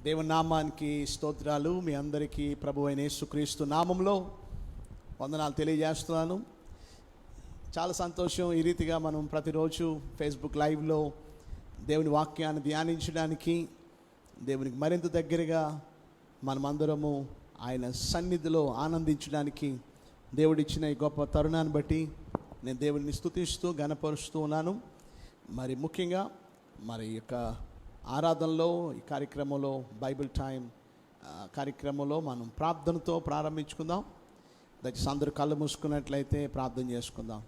దేవుని నామానికి స్తోత్రాలు. మీ అందరికీ ప్రభువైన యేసుక్రీస్తు నామంలో వందనాలు తెలియజేస్తున్నాను. చాలా సంతోషం. ఈ రీతిగా మనం ప్రతిరోజు ఫేస్బుక్ లైవ్లో దేవుని వాక్యాన్ని ధ్యానించడానికి, దేవునికి మరింత దగ్గరగా మనమందరము ఆయన సన్నిధిలో ఆనందించడానికి దేవుడిచ్చిన ఈ గొప్ప తరుణాన్ని బట్టి నేను దేవుడిని స్తుతిస్తూ ఘనపరుస్తూ ఉన్నాను. మరి ముఖ్యంగా మరి యొక్క ఆరాధనలో, ఈ కార్యక్రమంలో, బైబిల్ టైం కార్యక్రమంలో మనం ప్రార్థనతో ప్రారంభించుకుందాం. దయచేసి అందరూ కళ్ళు మూసుకున్నట్లయితే ప్రార్థన చేసుకుందాం.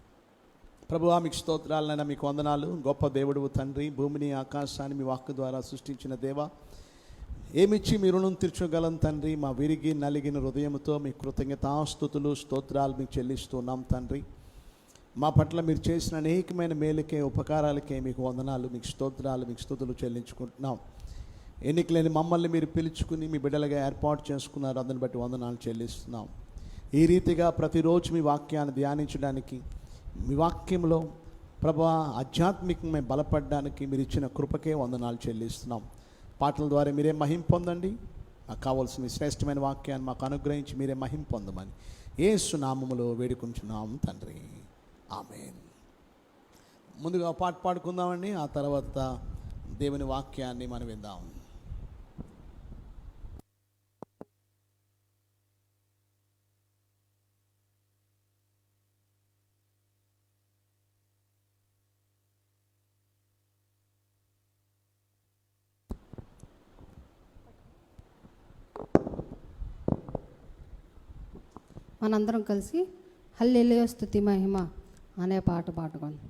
ప్రభువా, మీకు స్తోత్రాలైనా, మీకు వందనాలు. గొప్ప దేవుడు తండ్రి, భూమిని ఆకాశాన్ని మీ వాక్కు ద్వారా సృష్టించిన దేవా, ఏమిచ్చి మీ రుణం తీర్చగలం తండ్రి. మా విరిగి నలిగిన హృదయంతో మీ కృతజ్ఞతాస్తుతులు స్తోత్రాలు మీకు చెల్లిస్తున్నాం తండ్రి. మా పట్ల మీరు చేసిన అనేకమైన మేలుకే, ఉపకారాలకే మీకు వందనాలు, మీకు స్తోత్రాలు, మీకు స్తుతులు చెల్లించుకుంటున్నాం. ఎన్నికలేని మమ్మల్ని మీరు పిలుచుకుని మీ బిడ్డలుగా ఏర్పాటు చేసుకున్నారు. అందుని బట్టి వందనాలు చెల్లిస్తున్నాం. ఈ రీతిగా ప్రతిరోజు మీ వాక్యాన్ని ధ్యానించడానికి, మీ వాక్యంలో ప్రభా ఆధ్యాత్మికమే బలపడడానికి మీరు ఇచ్చిన కృపకే వందనాలు చెల్లిస్తున్నాం. పాటల ద్వారా మీరే మహిమ పొందండి. మాకు కావాల్సిన మీ శ్రేష్టమైన వాక్యాన్ని మాకు అనుగ్రహించి మీరే మహిమ పొందమని యేసు నామములో వేడుకుంటున్నాం తండ్రి, ఆమేన్. ముందుగా పాట పాడుకుందామండి. ఆ తర్వాత దేవుని వాక్యాన్ని మనం విందాం. మనందరం కలిసి హల్లెలూయా స్తుతి మహిమ అనే పాట పాడుకోండి.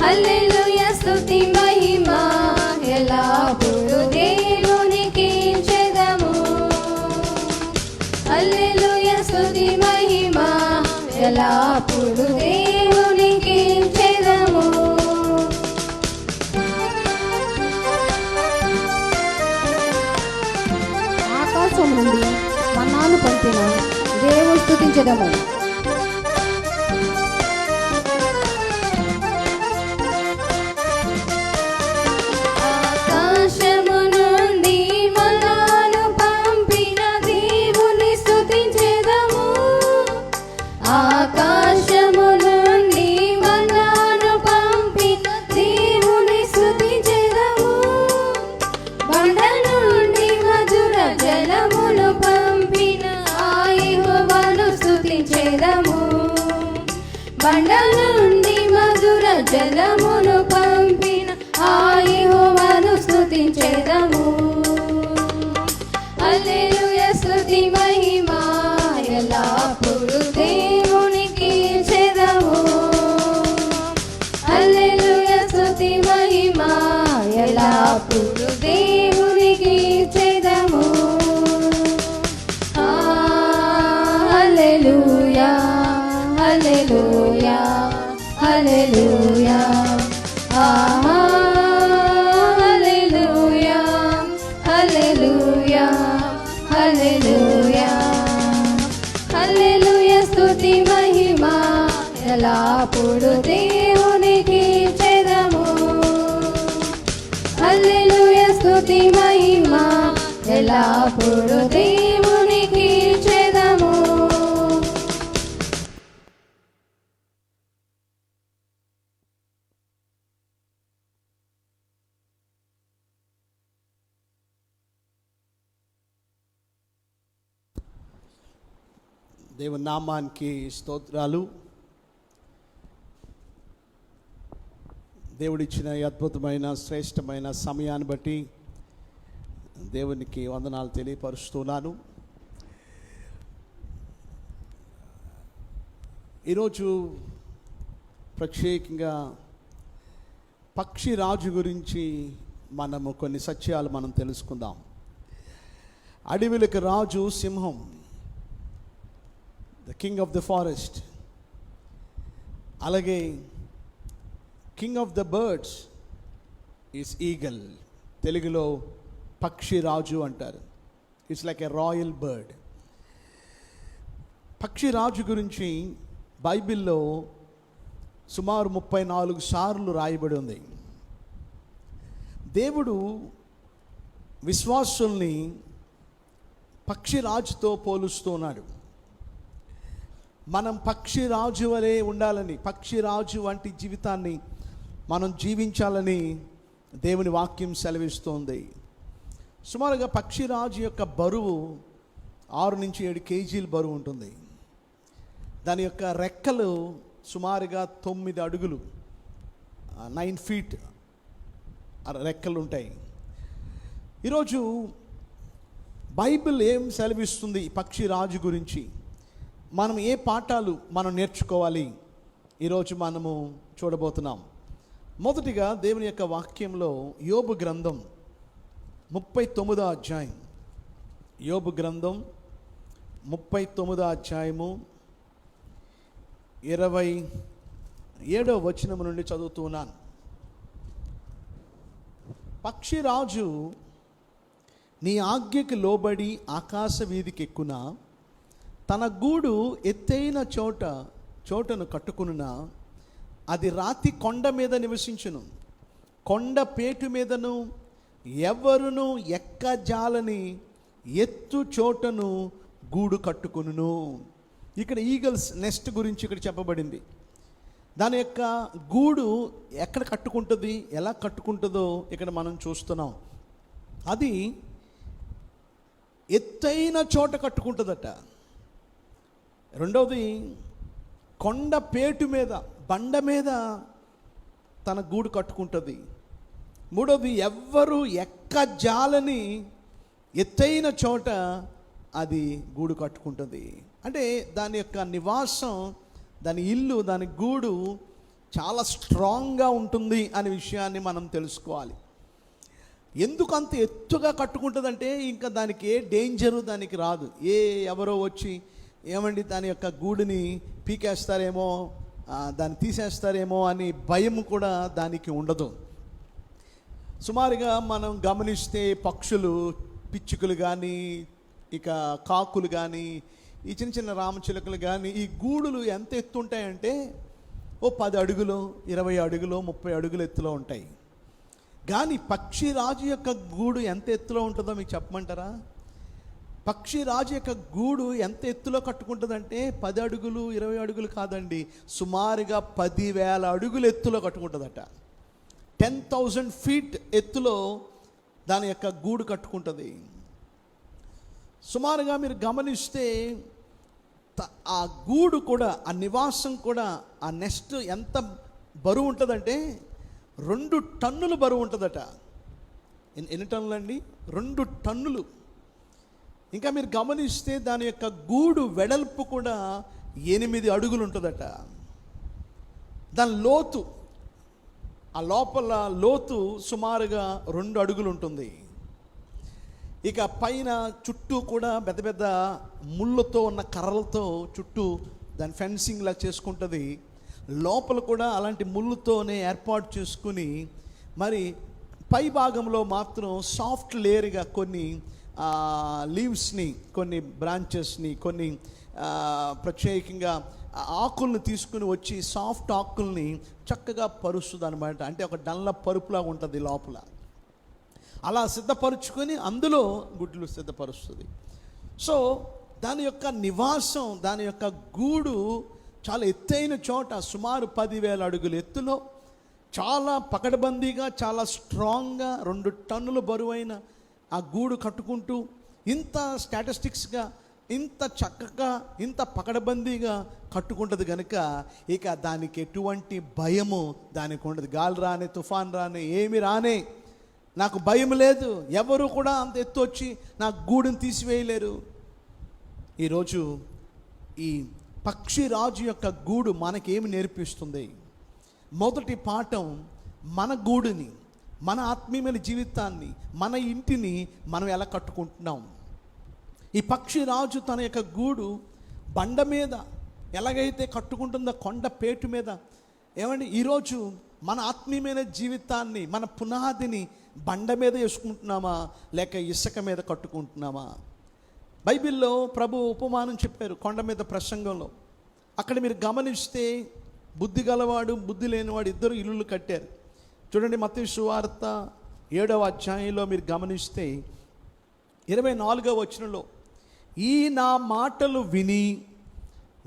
హల్లెలూయా స్తుతి మహిమ ఎల్లప్పుడూ దేవునికి చెదము. హల్లెలూయా స్తుతి మహిమ ఎల్లప్పుడూ దేవునికి చెదము. ఆకాశం నుండి మన్నాను పంపిన దేవుని స్తుతించెదము. బండ నుండి మధుర జలమును పంపిన ఆ యెహోవాను స్తుతించెదము. మహిమ ఎల్లప్పుడూ దేవునికి చెదము. హల్లెలూయా హల్లెలూయా హల్లెలూయా హల్లెలూయా హల్లెలూయా హల్లెలూయా హల్లెలూయా స్తుతి మహిమ ఎల్లప్పుడూ దేవునికి చెదము. హల్లెలూయా స్తుతి మహిమ ఎల్లప్పుడూ దేవునికి చెదము. దేవుని నామానికి స్తోత్రాలు. దేవుడిచ్చిన ఈ అద్భుతమైన శ్రేష్టమైన సమయాన్ని బట్టి దేవునికి వందనాలు తెలియపరుస్తున్నాను. ఈరోజు ప్రత్యేకంగా పక్షిరాజు గురించి మనము కొన్ని సత్యాలు మనం తెలుసుకుందాం. అడవిలకు రాజు సింహం, the king of the forest. అలాగే king of the birds is eagle. తెలుగులో పక్షిరాజు అంటారు. It's like a royal bird. పక్షిరాజు గురించి బైబిల్లో సుమారు 34 సార్లు రాయబడి ఉంది. దేవుడు విశ్వాసుల్ని పక్షిరాజుతో పోలుస్తున్నాడు. మనం పక్షిరాజు వలె ఉండాలని, పక్షిరాజు వంటి జీవితాన్ని మనం జీవించాలని దేవుని వాక్యం సెలవిస్తోంది. సుమారుగా పక్షిరాజు యొక్క బరువు 6 నుంచి 7 కేజీల బరువు ఉంటుంది. దాని యొక్క రెక్కలు సుమారుగా 9 అడుగులు, 9 ఫీట్ రెక్కలు ఉంటాయి. ఈరోజు బైబిల్ ఏం సెలవిస్తుంది ఈ పక్షిరాజు గురించి, మనం ఏ పాఠాలు మనం నేర్చుకోవాలి, ఈరోజు మనము చూడబోతున్నాం. మొదటిగా దేవుని యొక్క వాక్యంలో యోబు గ్రంథం 39వ అధ్యాయం, యోబు గ్రంథం 39వ అధ్యాయము 27వ వచనం నుండి చదువుతున్నాను. పక్షిరాజు నీ ఆజ్ఞకి లోబడి ఆకాశ వీధికి ఎక్కున, తన గూడు ఎత్తైన చోటను కట్టుకున్న, అది రాతి కొండ మీద నివసించును, కొండ పేటు మీదను ఎవరును ఎక్కజాలని ఎత్తు చోటను గూడు కట్టుకును. ఇక్కడ ఈగల్స్ నెస్ట్ గురించి ఇక్కడ చెప్పబడింది. దాని యొక్క గూడు ఎక్కడ కట్టుకుంటుంది, ఎలా కట్టుకుంటుందో ఇక్కడ మనం చూస్తున్నాం. అది ఎత్తైన చోట కట్టుకుంటుందట. రెండవది కొండ పేటు మీద, బండ మీద తన గూడు కట్టుకుంటుంది. మూడవది ఎవ్వరు ఎక్కజాలని ఎత్తైన చోట అది గూడు కట్టుకుంటుంది. అంటే దాని యొక్క నివాసం, దాని ఇల్లు, దాని గూడు చాలా స్ట్రాంగ్గా ఉంటుంది అనే విషయాన్ని మనం తెలుసుకోవాలి. ఎందుకు అంత ఎత్తుగా కట్టుకుంటుందంటే ఇంకా దానికి ఏ డేంజరు దానికి రాదు. ఎవరో వచ్చి ఏమండి దాని యొక్క గూడుని పీకేస్తారేమో, దాన్ని తీసేస్తారేమో అని భయం కూడా దానికి ఉండదు. సుమారుగా మనం గమనిస్తే పక్షులు, పిచ్చుకలు కానీ, ఇక కాకులు కానీ, ఈ చిన్న చిన్న రామచిలుకలు కానీ, ఈ గూడులు ఎంత ఎత్తు ఉంటాయంటే 10 అడుగులు, 20 అడుగులు, 30 అడుగులు ఎత్తులో ఉంటాయి. కానీ పక్షిరాజు యొక్క గూడు ఎంత ఎత్తులో ఉంటుందో మీకు చెప్పమంటారా? పక్షిరాజు యొక్క గూడు ఎంత ఎత్తులో కట్టుకుంటుందంటే 10 అడుగులు, 20 అడుగులు కాదండి, సుమారుగా 10,000 అడుగులు ఎత్తులో కట్టుకుంటుందట. 10,000 ఫీట్ ఎత్తులో దాని యొక్క గూడు కట్టుకుంటుంది. సుమారుగా మీరు గమనిస్తే ఆ గూడు కూడా, ఆ నివాసం కూడా, ఆ నెస్ట్ ఎంత బరువు ఉంటుందంటే 2 టన్నులు బరువు ఉంటుందట. ఎన్ని టన్నులు అండి? 2 టన్నులు. ఇంకా మీరు గమనిస్తే దాని యొక్క గూడు వెడల్పు కూడా 8 అడుగులు ఉంటుందట. దాని లోతు ఆ లోపల లోతు సుమారుగా 2 అడుగులు ఉంటుంది. ఇక పైన చుట్టూ కూడా పెద్ద పెద్ద ముళ్ళతో ఉన్న కర్రలతో చుట్టూ దాని ఫెన్సింగ్ లా చేసుకుంటుంది. లోపల కూడా అలాంటి ముళ్ళుతోనే ఏర్పాటు చేసుకుని, మరి పై భాగంలో మాత్రం సాఫ్ట్ లేయర్గా కొన్ని లీవ్స్ని, కొన్ని బ్రాంచెస్ని, కొన్ని ప్రత్యేకంగా ఆకుల్ని తీసుకుని వచ్చి సాఫ్ట్ ఆకుల్ని చక్కగా పరుస్తుంది అనమాట. అంటే ఒక డల్ల పరుపులాగా ఉంటుంది లోపల. అలా సిద్ధపరుచుకొని అందులో గుడ్లు సిద్ధపరుస్తుంది. సో దాని యొక్క నివాసం, దాని యొక్క గూడు చాలా ఎత్తైన చోట, సుమారు 10,000 అడుగుల ఎత్తులో, చాలా పకడ్బందీగా, చాలా స్ట్రాంగ్గా 2 టన్నుల బరువైన ఆ గూడు కట్టుకుంటూ, ఇంత స్టాటిస్టిక్స్గా, ఇంత చక్కగా, ఇంత పకడ్బందీగా కట్టుకుంటుంది కనుక ఇక దానికి ఎటువంటి భయము దానికి ఉండదు. గాలి రానే, తుఫాన్ రానే, ఏమి రానే నాకు భయం లేదు. ఎవరు కూడా అంత ఎత్తు వచ్చి నా గూడుని తీసివేయలేరు. ఈరోజు ఈ పక్షిరాజు యొక్క గూడు మనకేమి నేర్పిస్తుంది? మొదటి పాఠం, మన గూడుని, మన ఆత్మీయమైన జీవితాన్ని, మన ఇంటిని మనం ఎలా కట్టుకుంటున్నాం. ఈ పక్షిరాజు తన యొక్క గూడు బండ మీద ఎలాగైతే కట్టుకుంటుందో, కొండ పేటు మీద. ఏమండి, ఈరోజు మన ఆత్మీయమైన జీవితాన్ని, మన పునాదిని బండ మీద వేసుకుంటున్నామా లేక ఇసుక మీద కట్టుకుంటున్నామా? బైబిల్లో ప్రభు ఉపమానం చెప్పారు కొండ మీద ప్రసంగంలో. అక్కడ మీరు గమనిస్తే బుద్ధి గలవాడు, బుద్ధి లేనివాడు ఇద్దరు ఇల్లులు కట్టారు. చూడండి, మత్తయి సువార్త 7వ అధ్యాయంలో మీరు గమనిస్తే 24వ వచనంలో, ఈ నా మాటలు విని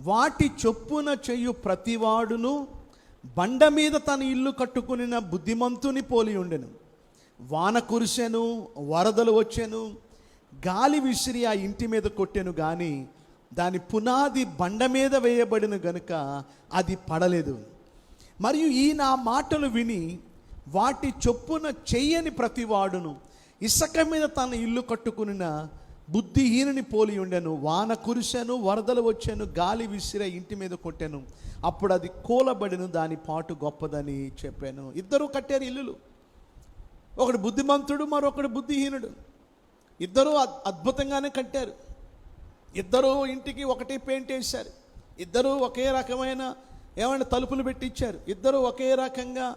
వాటి చొప్పున చెయ్యు ప్రతివాడును బండ మీద తన ఇల్లు కట్టుకుని బుద్ధిమంతుని పోలి ఉండెను. వాన కురిసెను, వరదలు వచ్చెను, గాలి విసిరి ఆ ఇంటి మీద కొట్టెను, కానీ దాని పునాది బండ మీద వేయబడిన గనుక అది పడలేదు. మరియు ఈ నా మాటలు విని వాటి చొప్పున చెయ్యని ప్రతివాడును ఇసుక మీద తన ఇల్లు కట్టుకున్న బుద్ధిహీనుని పోలి ఉండెను. వాన కురిసెను, వరదలు వచ్చాను, గాలి విసిరే ఇంటి మీద కొట్టాను, అప్పుడు అది కూలబడిను, దాని పాటు గొప్పదని చెప్పాను. ఇద్దరు కట్టారు ఇల్లులు. ఒకడు బుద్ధిమంతుడు, మరొకడు బుద్ధిహీనుడు. ఇద్దరూ అద్భుతంగానే కట్టారు. ఇద్దరూ ఇంటికి ఒకటే పెయింట్ వేశారు. ఇద్దరూ ఒకే రకమైన తలుపులు పెట్టించారు. ఇద్దరూ ఒకే రకంగా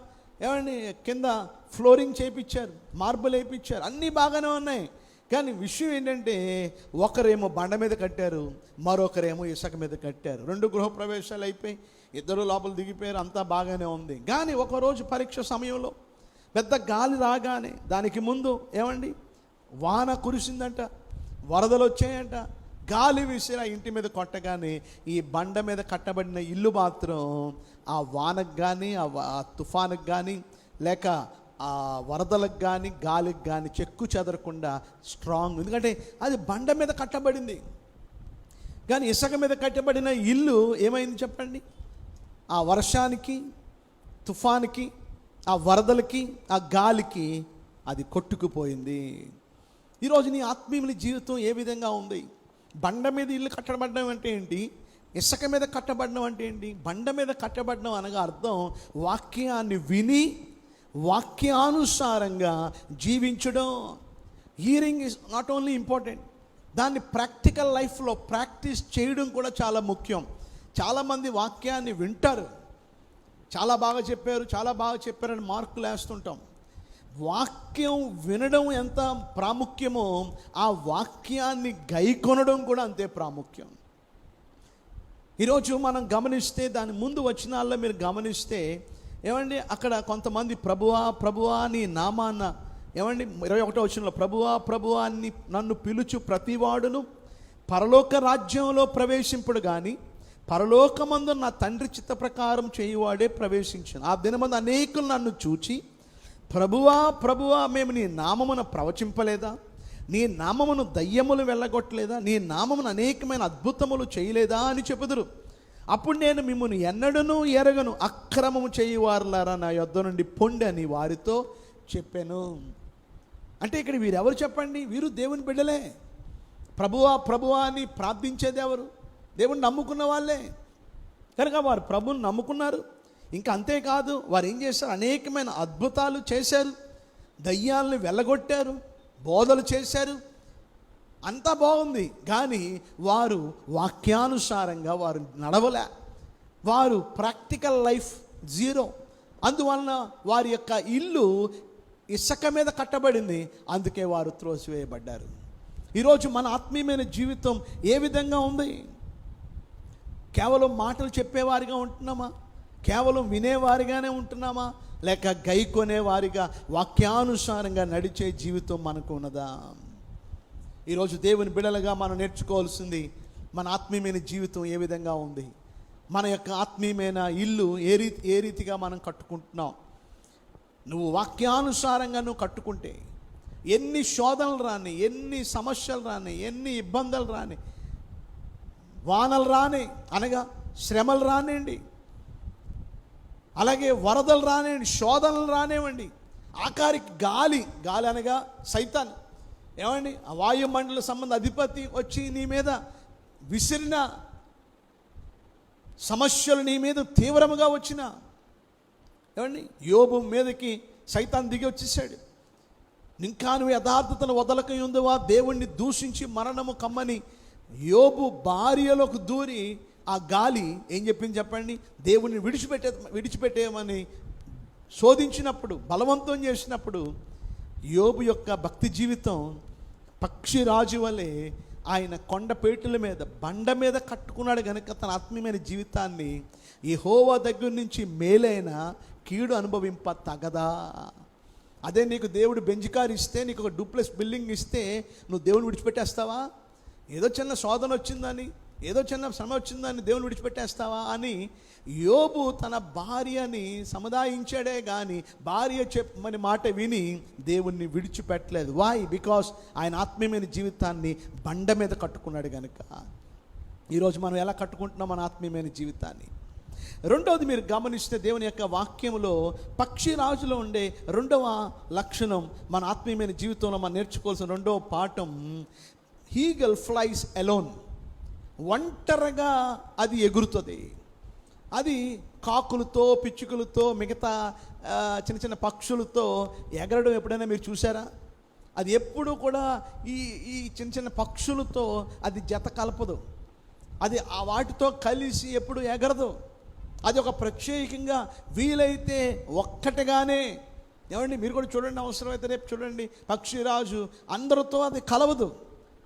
కింద ఫ్లోరింగ్ చేయించారు, మార్బుల్ వేయించారు, అన్నీ బాగానే ఉన్నాయి. కానీ విషయం ఏంటంటే, ఒకరేమో బండ మీద కట్టారు, మరొకరేమో ఇసుక మీద కట్టారు. 2 గృహప్రవేశాలు అయిపోయి ఇద్దరు లోపల దిగిపోయారు, అంతా బాగానే ఉంది. కానీ ఒకరోజు పరీక్ష సమయంలో పెద్ద గాలి రాగానే, దానికి ముందు వాన కురిసిందంట, వరదలు వచ్చాయంట, గాలి విసిరి ఇంటి మీద కొట్టగానే ఈ బండ మీద కట్టబడిన ఇల్లు మాత్రం ఆ వానకు కానీ, ఆ తుఫానుకు కానీ, లేక ఆ వరదలకు కానీ, గాలికి కానీ చెక్కు చెదరకుండా స్ట్రాంగ్. ఎందుకంటే అది బండ మీద కట్టబడింది. కానీ ఇసుక మీద కట్టబడిన ఇల్లు ఏమైంది చెప్పండి? ఆ వర్షానికి, తుఫానికి, ఆ వరదలకి, ఆ గాలికి అది కొట్టుకుపోయింది. ఈరోజు నీ ఆత్మీయుల జీవితం ఏ విధంగా ఉంది? బండ మీద ఇల్లు కట్టబడడం అంటే ఏంటి? ఇసుక మీద కట్టబడడం అంటే ఏంటి? బండ మీద కట్టబడడం అనగా అర్థం వాక్యాన్ని విని వాక్యానుసారంగా జీవించడం. Hearing is not only important, దాన్ని ప్రాక్టికల్ లైఫ్లో ప్రాక్టీస్ చేయడం కూడా చాలా ముఖ్యం. చాలామంది వాక్యాన్ని వింటారు, చాలా బాగా చెప్పారు, చాలా బాగా చెప్పారని మార్కులు వేస్తుంటాం. వాక్యం వినడం ఎంత ప్రాముఖ్యమో ఆ వాక్యాన్ని గైకొనడం కూడా అంతే ప్రాముఖ్యం. ఈరోజు మనం గమనిస్తే, దాని ముందు వచనాల్లో మీరు గమనిస్తే అక్కడ కొంతమంది ప్రభువా ప్రభువా నీ నామాన్న 21వ వచనంలో, ప్రభువా ప్రభువా అని నన్ను పిలుచు ప్రతివాడును పరలోక రాజ్యంలో ప్రవేశింపుడు కానీ పరలోకమందు నా తండ్రి చిత్త ప్రకారం చేయువాడే ప్రవేశించను. ఆ దినమందు అనేకులు నన్ను చూచి, ప్రభువా ప్రభువా మేము నీ నామమున ప్రవచింపలేదా, నీ నామమును దయ్యములు వెళ్ళగొట్టలేదా, నీ నామమును అనేకమైన అద్భుతములు చేయలేదా అని చెప్పుదురు. అప్పుడు నేను మిమ్మల్ని ఎన్నడూనూ ఎరగను, అక్రమము చేయువారులారా నా యొద్ద నుండి పొండి అని వారితో చెప్పాను. అంటే ఇక్కడ వీరెవరు చెప్పండి? వీరు దేవుని బిడ్డలే. ప్రభువా ప్రభువా అని ప్రార్థించేది ఎవరు? దేవుని నమ్ముకున్న వాళ్ళే. కనుక వారు ప్రభువుని నమ్ముకున్నారు. ఇంకా అంతేకాదు, వారు ఏం చేశారు? అనేకమైన అద్భుతాలు చేశారు, దయ్యాలను వెళ్ళగొట్టారు, బోధలు చేశారు, అంతా బాగుంది. కానీ వారు వాక్యానుసారంగా వారు నడవలే. వారు ప్రాక్టికల్ లైఫ్ జీరో. అందువలన వారి యొక్క ఇల్లు ఇసుక మీద కట్టబడింది, అందుకే వారు త్రోసివేయబడ్డారు. ఈరోజు మన ఆత్మీయమైన జీవితం ఏ విధంగా ఉంది? కేవలం మాటలు చెప్పేవారిగా ఉంటున్నామా? కేవలం వినేవారిగానే ఉంటున్నామా? లేక గైకొనేవారిగా వాక్యానుసారంగా నడిచే జీవితం మనకు ఉన్నదా? ఈరోజు దేవుని బిడలుగా మనం నేర్చుకోవాల్సింది, మన ఆత్మీయమైన జీవితం ఏ విధంగా ఉంది, మన యొక్క ఆత్మీయమైన ఇల్లు ఏ రీతిగా మనం కట్టుకుంటున్నాం. నువ్వు వాక్యానుసారంగా నువ్వు కట్టుకుంటే ఎన్ని శోధనలు రాని, ఎన్ని సమస్యలు రాని, ఎన్ని ఇబ్బందులు రాని, వానలు రాని అనగా శ్రమలు రానివ్వండి, అలాగే వరదలు రానివ్వండి, శోధనలు రానివ్వండి, ఆఖరికి గాలి అనగా సైతాన్, ఏమండి, ఆ వాయుమండల సంబంధ అధిపతి వచ్చి నీ మీద విసిరిన సమస్యలు, నీ మీద తీవ్రముగా వచ్చిన, ఏమండి, యోబు మీదకి సైతాన్ దిగి వచ్చేసాడు. ఇంకా నువ్వు యథార్థతను వదలక ఉందివా, దేవుణ్ణి దూషించి మరణము కమ్మని యోబు భార్యలోకి దూరి ఆ గాలి ఏం చెప్పింది చెప్పండి? దేవుణ్ణి విడిచిపెట్టేయమని శోధించినప్పుడు, బలవంతం చేసినప్పుడు యోబు యొక్క భక్తి జీవితం పక్షిరాజు వలె ఆయన కొండపేటుల మీద, బండ మీద కట్టుకున్నాడు కనుక తన ఆత్మీయమైన జీవితాన్ని యెహోవా దగ్గర నుంచి మేలైన కీడు అనుభవింప తగదా. అదే నీకు దేవుడు బెంజ్ కార్ ఇస్తే, నీకు ఒక డూప్లెక్స్ బిల్డింగ్ ఇస్తే నువ్వు దేవుని విడిచిపెట్టేస్తావా? ఏదో చిన్న శోధన వచ్చిందని, ఏదో చిన్న శ్రమ వచ్చిందని దేవుని విడిచిపెట్టేస్తావా అని యోబు తన భార్యని సముదాయించాడే కానీ భార్య చెప్పమని మాట విని దేవుణ్ణి విడిచిపెట్టలేదు. వై? బికాస్ ఆయన ఆత్మీయమైన జీవితాన్ని బండ మీద కట్టుకున్నాడు కనుక. ఈరోజు మనం ఎలా కట్టుకుంటున్నాం మన ఆత్మీయమైన జీవితాన్ని? రెండవది మీరు గమనిస్తే దేవుని యొక్క వాక్యంలో పక్షిరాజులో ఉండే రెండవ లక్షణం, మన ఆత్మీయమైన జీవితంలో మనం నేర్చుకోవాల్సిన రెండవ పాఠం, ఈగల్ ఫ్లైస్ అలోన్. ఒంటరిగా అది ఎగురుతుంది. అది కాకులతో, పిచ్చుకలతో, మిగతా చిన్న చిన్న పక్షులతో ఎగరడం ఎప్పుడైనా మీరు చూసారా? అది ఎప్పుడు కూడా ఈ చిన్న చిన్న పక్షులతో అది జత కలపదు. అది ఆ వాటితో కలిసి ఎప్పుడు ఎగరదు. అది ఒక ప్రత్యేకంగా వీలైతే ఒక్కటిగానే, ఏమండి మీరు కూడా చూడండి, అవసరమైతే రేపు చూడండి, పక్షిరాజు అందరితో అది కలవదు.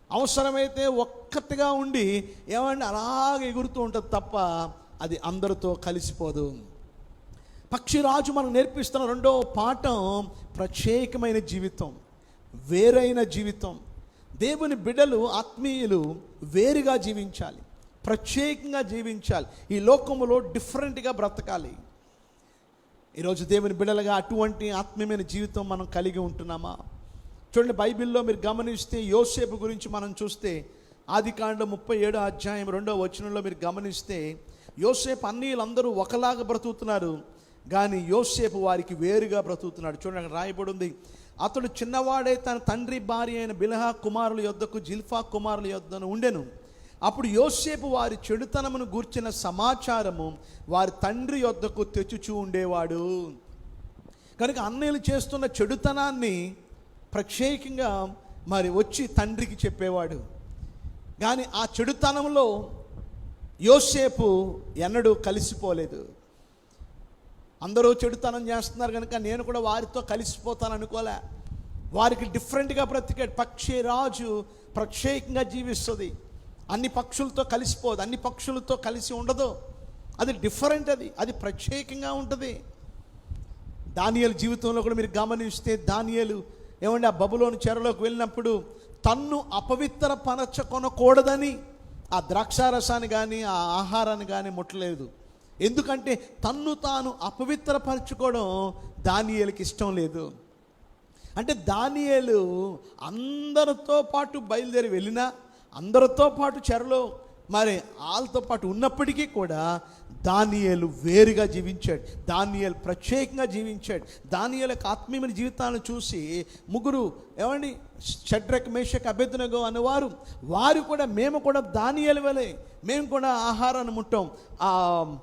అవసరమైతే ఒక్కటిగా ఉండి ఏమండి అలాగే ఎగురుతూ ఉంటుంది తప్ప అది అందరితో కలిసిపోదు. పక్షిరాజు మనం నేర్పిస్తున్న రెండవ పాఠం ప్రత్యేకమైన జీవితం, వేరైన జీవితం. దేవుని బిడ్డలు, ఆత్మీయులు వేరుగా జీవించాలి, ప్రత్యేకంగా జీవించాలి, ఈ లోకములో డిఫరెంట్గా బ్రతకాలి. ఈరోజు దేవుని బిడ్డలుగా అటువంటి ఆత్మీయమైన జీవితం మనం కలిగి ఉంటున్నామా? చూడండి, బైబిల్లో మీరు గమనిస్తే యోసేపు గురించి మనం చూస్తే ఆదికాండం 37వ అధ్యాయం 2వ వచనంలో మీరు గమనిస్తే యోసేపు అన్నీలందరూ ఒకలాగా బ్రతుకుతున్నారు, కానీ యోసేపు వారికి వేరుగా బ్రతుకుతున్నాడు. చూడండి, అక్కడ రాయబడి ఉంది, అతడు చిన్నవాడే తన తండ్రి భార్య అయిన బిల్హా కుమారుల యొద్దకు జిల్ఫా కుమారుల యొద్దను ఉండెను. అప్పుడు యోసేపు వారి చెడుతనమును గూర్చిన సమాచారము వారి తండ్రి యొద్దకు తెచ్చుచూ ఉండేవాడు. కనుక అన్నయ్యలు చేస్తున్న చెడుతనాన్ని ప్రత్యేకంగా మరి వచ్చి తండ్రికి చెప్పేవాడు. కానీ ఆ చెడుతనంలో యోసేపు ఎన్నడూ కలిసిపోలేదు. అందరూ చెడుతనం చేస్తున్నారు కనుక నేను కూడా వారితో కలిసిపోతాను అనుకోలే. వారికి డిఫరెంట్గా బ్రతికాడు. పక్షిరాజు ప్రత్యేకంగా జీవిస్తుంది, అన్ని పక్షులతో కలిసిపోదు, అన్ని పక్షులతో కలిసి ఉండదు. అది డిఫరెంట్, అది ప్రత్యేకంగా ఉంటుంది. దానియేలు జీవితంలో కూడా మీరు గమనిస్తే దానియేలు ఏమంటే ఆ బబులోను చెరలోకి వెళ్ళినప్పుడు తన్ను అపవిత్రపరచుకొనకూడదని ఆ ద్రాక్షారసాన్ని కానీ ఆ ఆహారాన్ని కానీ ముట్టలేదు. ఎందుకంటే తన్ను తాను అపవిత్రపరచుకోవడం దానియేలుకి ఇష్టం లేదు. అంటే దానియేలు అందరితో పాటు బయలుదేరి వెళ్ళినా, అందరితో పాటు చెరలో మరి వాళ్ళతో పాటు ఉన్నప్పటికీ కూడా దానియేలు వేరుగా జీవించాడు. దానియేలు ప్రత్యేకంగా జీవించాడు. దానియేలు యొక్క ఆత్మీయమైన జీవితాలను చూసి ముగ్గురు ఏమండి షడ్రక్ మేషక్ అబేద్నెగో అనేవారు, వారు కూడా మేము కూడా దానియేలు వలె మేము కూడా ఆహారాన్ని ముట్టాం, ఆ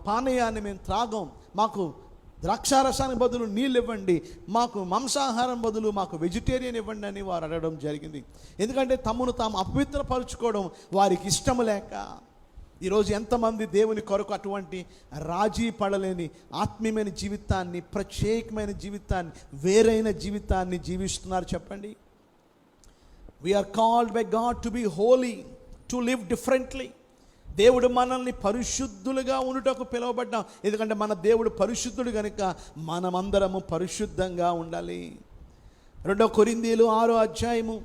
పానీయాన్ని మేము త్రాగం, మాకు ద్రాక్షారసానికి బదులు నీళ్ళు ఇవ్వండి, మాకు మాంసాహారం బదులు మాకు వెజిటేరియన్ ఇవ్వండి అని వారు అడగడం జరిగింది. ఎందుకంటే తమను తాము అపవిత్రపరచుకోవడం వారికి ఇష్టం లేక. ఈరోజు ఎంతమంది దేవుని కొరకు అటువంటి రాజీ పడలేని ఆత్మీయమైన జీవితాన్ని, ప్రత్యేకమైన జీవితాన్ని, వేరైన జీవితాన్ని జీవిస్తున్నారు చెప్పండి. We are called by God to be holy, to live differently. దేవుడు మనల్ని పరిశుద్ధులుగా ఉండుటకు పిలువబడ్డాం. ఎందుకంటే మన దేవుడు పరిశుద్ధుడు కనుక మనమందరము పరిశుద్ధంగా ఉండాలి. 2 కొరింథీయులు 6వ అధ్యాయము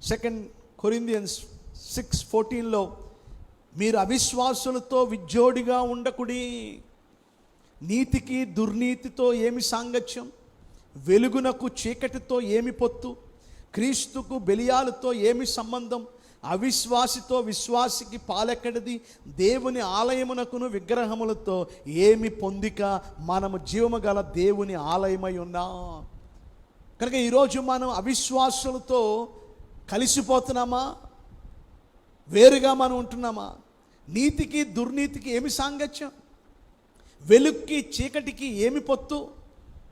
2 కొరింథియన్స్ 6:14 మీరు అవిశ్వాసులతో విజ్జోడిగా ఉండకుడి, నీతికి దుర్నీతితో ఏమి సాంగత్యం, వెలుగునకు చీకటితో ఏమి పొత్తు, క్రీస్తుకు బెలియాలతో ఏమి సంబంధం, అవిశ్వాసితో విశ్వాసికి పాలెక్కడిది, దేవుని ఆలయమునకును విగ్రహములతో ఏమి పొందిక, మనము జీవము గల దేవుని ఆలయమై ఉన్నాం. కనుక ఈరోజు మనం అవిశ్వాసులతో కలిసిపోతున్నామా, వేరుగా మనం ఉంటున్నామా? నీతికి దుర్నీతికి ఏమి సాంగత్యం, వెలుగుకి చీకటికి ఏమి పొత్తు?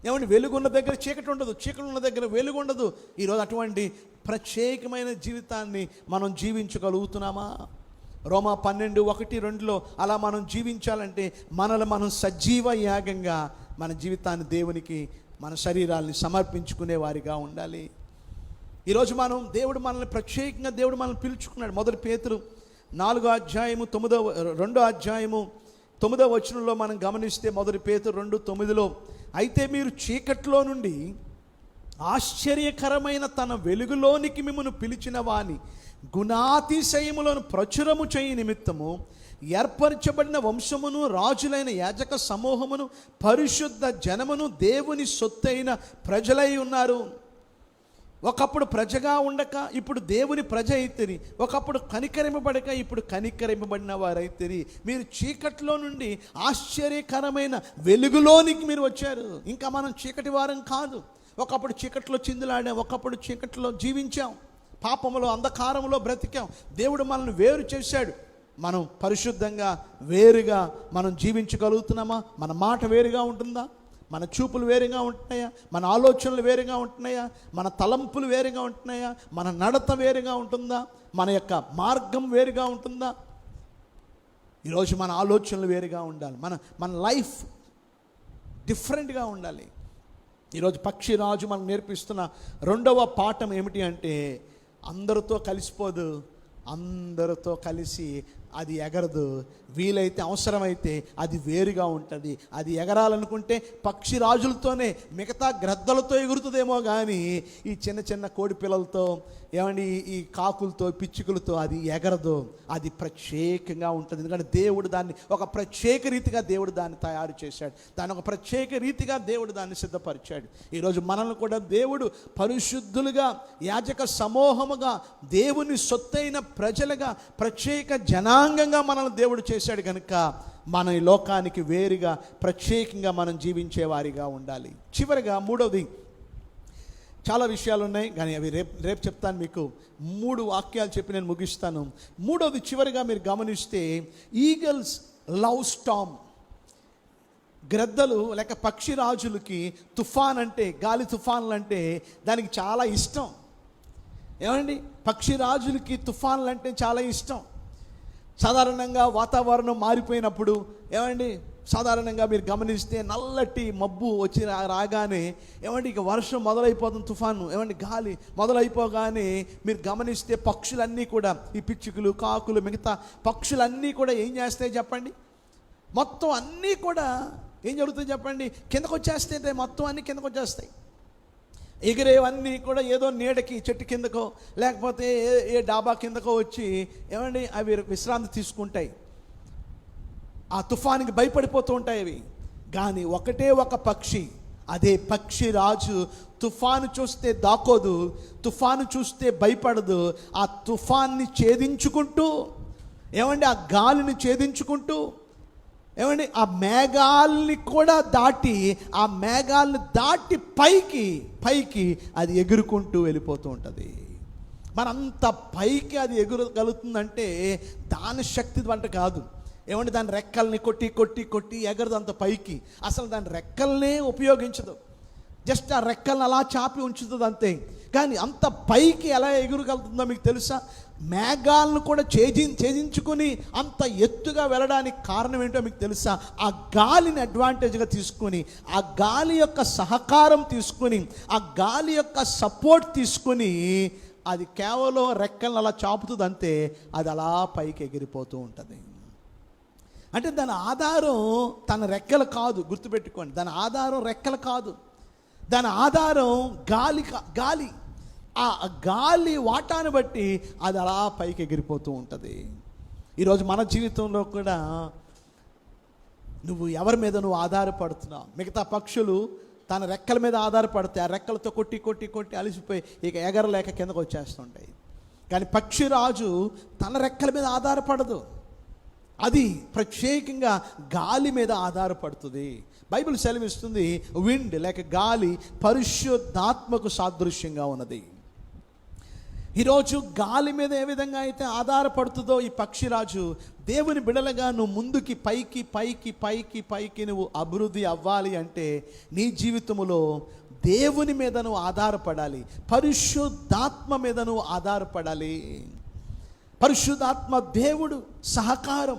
ఏమంటే వెలుగున్న దగ్గర చీకటి ఉండదు, చీకటి ఉన్న దగ్గర వెలుగు ఉండదు. ఈరోజు అటువంటి ప్రత్యేకమైన జీవితాన్ని మనం జీవించగలుగుతున్నామా? రోమా 12:1-2 అలా మనం జీవించాలంటే మనల్ని మనం సజీవ యాగంగా మన జీవితాన్ని దేవునికి, మన శరీరాల్ని సమర్పించుకునే వారిగా ఉండాలి. ఈరోజు మనం దేవుడు మనల్ని ప్రత్యేకంగా దేవుడు మనల్ని పిలుచుకున్నాడు. 1 పేతురు 4వ అధ్యాయము 2వ అధ్యాయము 9వ వచనంలో మనం గమనిస్తే 1 పేతురు 2:9 అయితే మీరు చీకట్లో నుండి ఆశ్చర్యకరమైన తన వెలుగులోనికి మిమ్మల్ని పిలిచిన వాని గుణాతిశయములను ప్రచురము చేయి నిమిత్తము ఏర్పరచబడిన వంశమును, రాజులైన యాజక సమూహమును, పరిశుద్ధ జనమును, దేవుని సొత్తైన ప్రజలై ఉన్నారు. ఒకప్పుడు ప్రజగా ఉండక ఇప్పుడు దేవుని ప్రజ అయితేరి, ఒకప్పుడు కనికరింపబడక ఇప్పుడు కనికరింపబడిన వారైతేరి. మీరు చీకట్లో నుండి ఆశ్చర్యకరమైన వెలుగులోనికి మీరు వచ్చారు. ఇంకా మనం చీకటి వారం కాదు. ఒకప్పుడు చీకట్లో చిందులాడాం, ఒకప్పుడు చీకట్లో జీవించాం, పాపములో అంధకారంలో బ్రతికాం. దేవుడు మనల్ని వేరు చేశాడు. మనం పరిశుద్ధంగా వేరుగా మనం జీవించగలుగుతున్నామా? మన మాట వేరుగా ఉంటుందా? మన చూపులు వేరుగా ఉంటున్నాయా? మన ఆలోచనలు వేరుగా ఉంటున్నాయా? మన తలంపులు వేరుగా ఉంటున్నాయా? మన నడత వేరుగా ఉంటుందా? మన యొక్క మార్గం వేరుగా ఉంటుందా? ఈరోజు మన ఆలోచనలు వేరుగా ఉండాలి. మన లైఫ్ డిఫరెంట్గా ఉండాలి. ఈరోజు పక్షిరాజు మనకు నేర్పిస్తున్న 2వ పాఠం ఏమిటి అంటే, అందరితో కలిసిపోదు, అందరితో కలిసి అది ఎగరదు. వీలైతే అవసరమైతే అది వేరుగా ఉంటుంది. అది ఎగరాలనుకుంటే పక్షి రాజులతోనే, మిగతా గ్రద్దలతో ఎగురుతుందేమో కానీ ఈ చిన్న చిన్న కోడి పిల్లలతో, ఏమండి ఈ కాకులతో, పిచ్చుకలతో అది ఎగరదు. అది ప్రత్యేకంగా ఉంటుంది. ఎందుకంటే దేవుడు దాన్ని ఒక ప్రత్యేక రీతిగా దేవుడు దాన్ని తయారు చేశాడు. దాన్ని ఒక ప్రత్యేక రీతిగా దేవుడు దాన్ని సిద్ధపరిచాడు. ఈరోజు మనల్ని కూడా దేవుడు పరిశుద్ధులుగా, యాజక సమూహముగా, దేవుని సొత్తైన ప్రజలుగా, ప్రత్యేక జనాంగంగా మనల్ని దేవుడు చేశాడు. కనుక మన ఈ లోకానికి వేరుగా, ప్రత్యేకంగా మనం జీవించే వారిగా ఉండాలి. చివరిగా 3వది, చాలా విషయాలు ఉన్నాయి కానీ అవి రేపు చెప్తాను. మీకు 3 వాక్యాలు చెప్పి నేను ముగిస్తాను. 3వది చివరిగా మీరు గమనిస్తే, ఈగల్స్ లవ్ స్టార్మ్. గ్రద్దలు లేక పక్షిరాజులకి తుఫాన్ అంటే, గాలి తుఫాన్లు అంటే దానికి చాలా ఇష్టం. ఏమండి, పక్షిరాజులకి తుఫాన్లు అంటే చాలా ఇష్టం. సాధారణంగా వాతావరణం మారిపోయినప్పుడు, ఏమండి, సాధారణంగా మీరు గమనిస్తే నల్లటి మబ్బు వచ్చి రాగానే, ఏమండి, ఇక వర్షం మొదలైపోతుంది, తుఫాను, ఏమండి, గాలి మొదలైపోగానే మీరు గమనిస్తే పక్షులన్నీ కూడా, ఈ పిచ్చుకలు, కాకులు, మిగతా పక్షులన్నీ కూడా ఏం చేస్తాయి చెప్పండి? మొత్తం అన్నీ కూడా ఏం జరుగుతుంది చెప్పండి? కిందకు వచ్చేస్తాయి. మొత్తం అన్నీ కిందకు వచ్చేస్తాయి. ఎగిరేవన్నీ కూడా ఏదో నీడకి, చెట్టు కిందకో లేకపోతే ఏ డాబా కిందకో వచ్చి, ఏమండి, అవి విశ్రాంతి తీసుకుంటాయి. ఆ తుఫానికి భయపడిపోతూ ఉంటాయి అవి. కానీ ఒకటే ఒక పక్షి, అదే పక్షి రాజు తుఫాను చూస్తే దాకోదు, తుఫాను చూస్తే భయపడదు. ఆ తుఫాన్ని ఛేదించుకుంటూ, ఏమండి, ఆ గాలిని ఛేదించుకుంటూ, ఏమండి, ఆ మేఘాలని కూడా దాటి, ఆ మేఘాలను దాటి పైకి అది ఎగురుకుంటూ వెళ్ళిపోతూ ఉంటుంది. మనంత పైకి అది ఎగురగలుగుతుందంటే దాని శక్తి వంట కాదు. ఏమంటే దాని రెక్కల్ని కొట్టి కొట్టి కొట్టి ఎగరదు అంత పైకి. అసలు దాని రెక్కల్నే ఉపయోగించదు, జస్ట్ ఆ రెక్కల్ని అలా చాపి ఉంచుతుంది అంతే. కానీ అంత పైకి ఎలా ఎగురగలుగుతుందో మీకు తెలుసా? మేఘాలను కూడా ఛేదించుకొని అంత ఎత్తుగా వెళ్ళడానికి కారణం ఏంటో మీకు తెలుసా? ఆ గాలిని అడ్వాంటేజ్గా తీసుకొని, ఆ గాలి యొక్క సహకారం తీసుకొని, ఆ గాలి యొక్క సపోర్ట్ తీసుకొని అది కేవలం రెక్కలను అలా చాపుతుంది అంతే. అది అలా పైకి ఎగిరిపోతూ ఉంటుంది. అంటే దాని ఆధారం తన రెక్కలు కాదు, గుర్తుపెట్టుకోండి. దాని ఆధారం రెక్కలు కాదు, దాని ఆధారం గాలి. ఆ గాలి వాటాను బట్టి అది అలా పైకి ఎగిరిపోతూ ఉంటుంది. ఈరోజు మన జీవితంలో కూడా నువ్వు ఎవరి మీద నువ్వు ఆధారపడుతున్నావు? మిగతా పక్షులు తన రెక్కల మీద ఆధారపడితే ఆ రెక్కలతో కొట్టి కొట్టి కొట్టి అలిసిపోయి ఇక ఎగరలేక కిందకు వచ్చేస్తుంటాయి. కానీ పక్షిరాజు తన రెక్కల మీద ఆధారపడదు, అది ప్రత్యేకంగా గాలి మీద ఆధారపడుతుంది. బైబిల్ సెలవిస్తుంది, విండ్ లేక గాలి పరిశుద్ధాత్మకు సాదృశ్యంగా ఉన్నది. ఈరోజు గాలి మీద ఏ విధంగా అయితే ఆధారపడుతుందో ఈ పక్షిరాజు, దేవుని బిడలగా నువ్వు ముందుకి పైకి పైకి పైకి పైకి నువ్వు అభివృద్ధి అవ్వాలి అంటే నీ జీవితంలో దేవుని మీద నువ్వు ఆధారపడాలి, పరిశుద్ధాత్మ మీద నువ్వు ఆధారపడాలి. పరిశుద్ధాత్మ దేవుడు సహకారం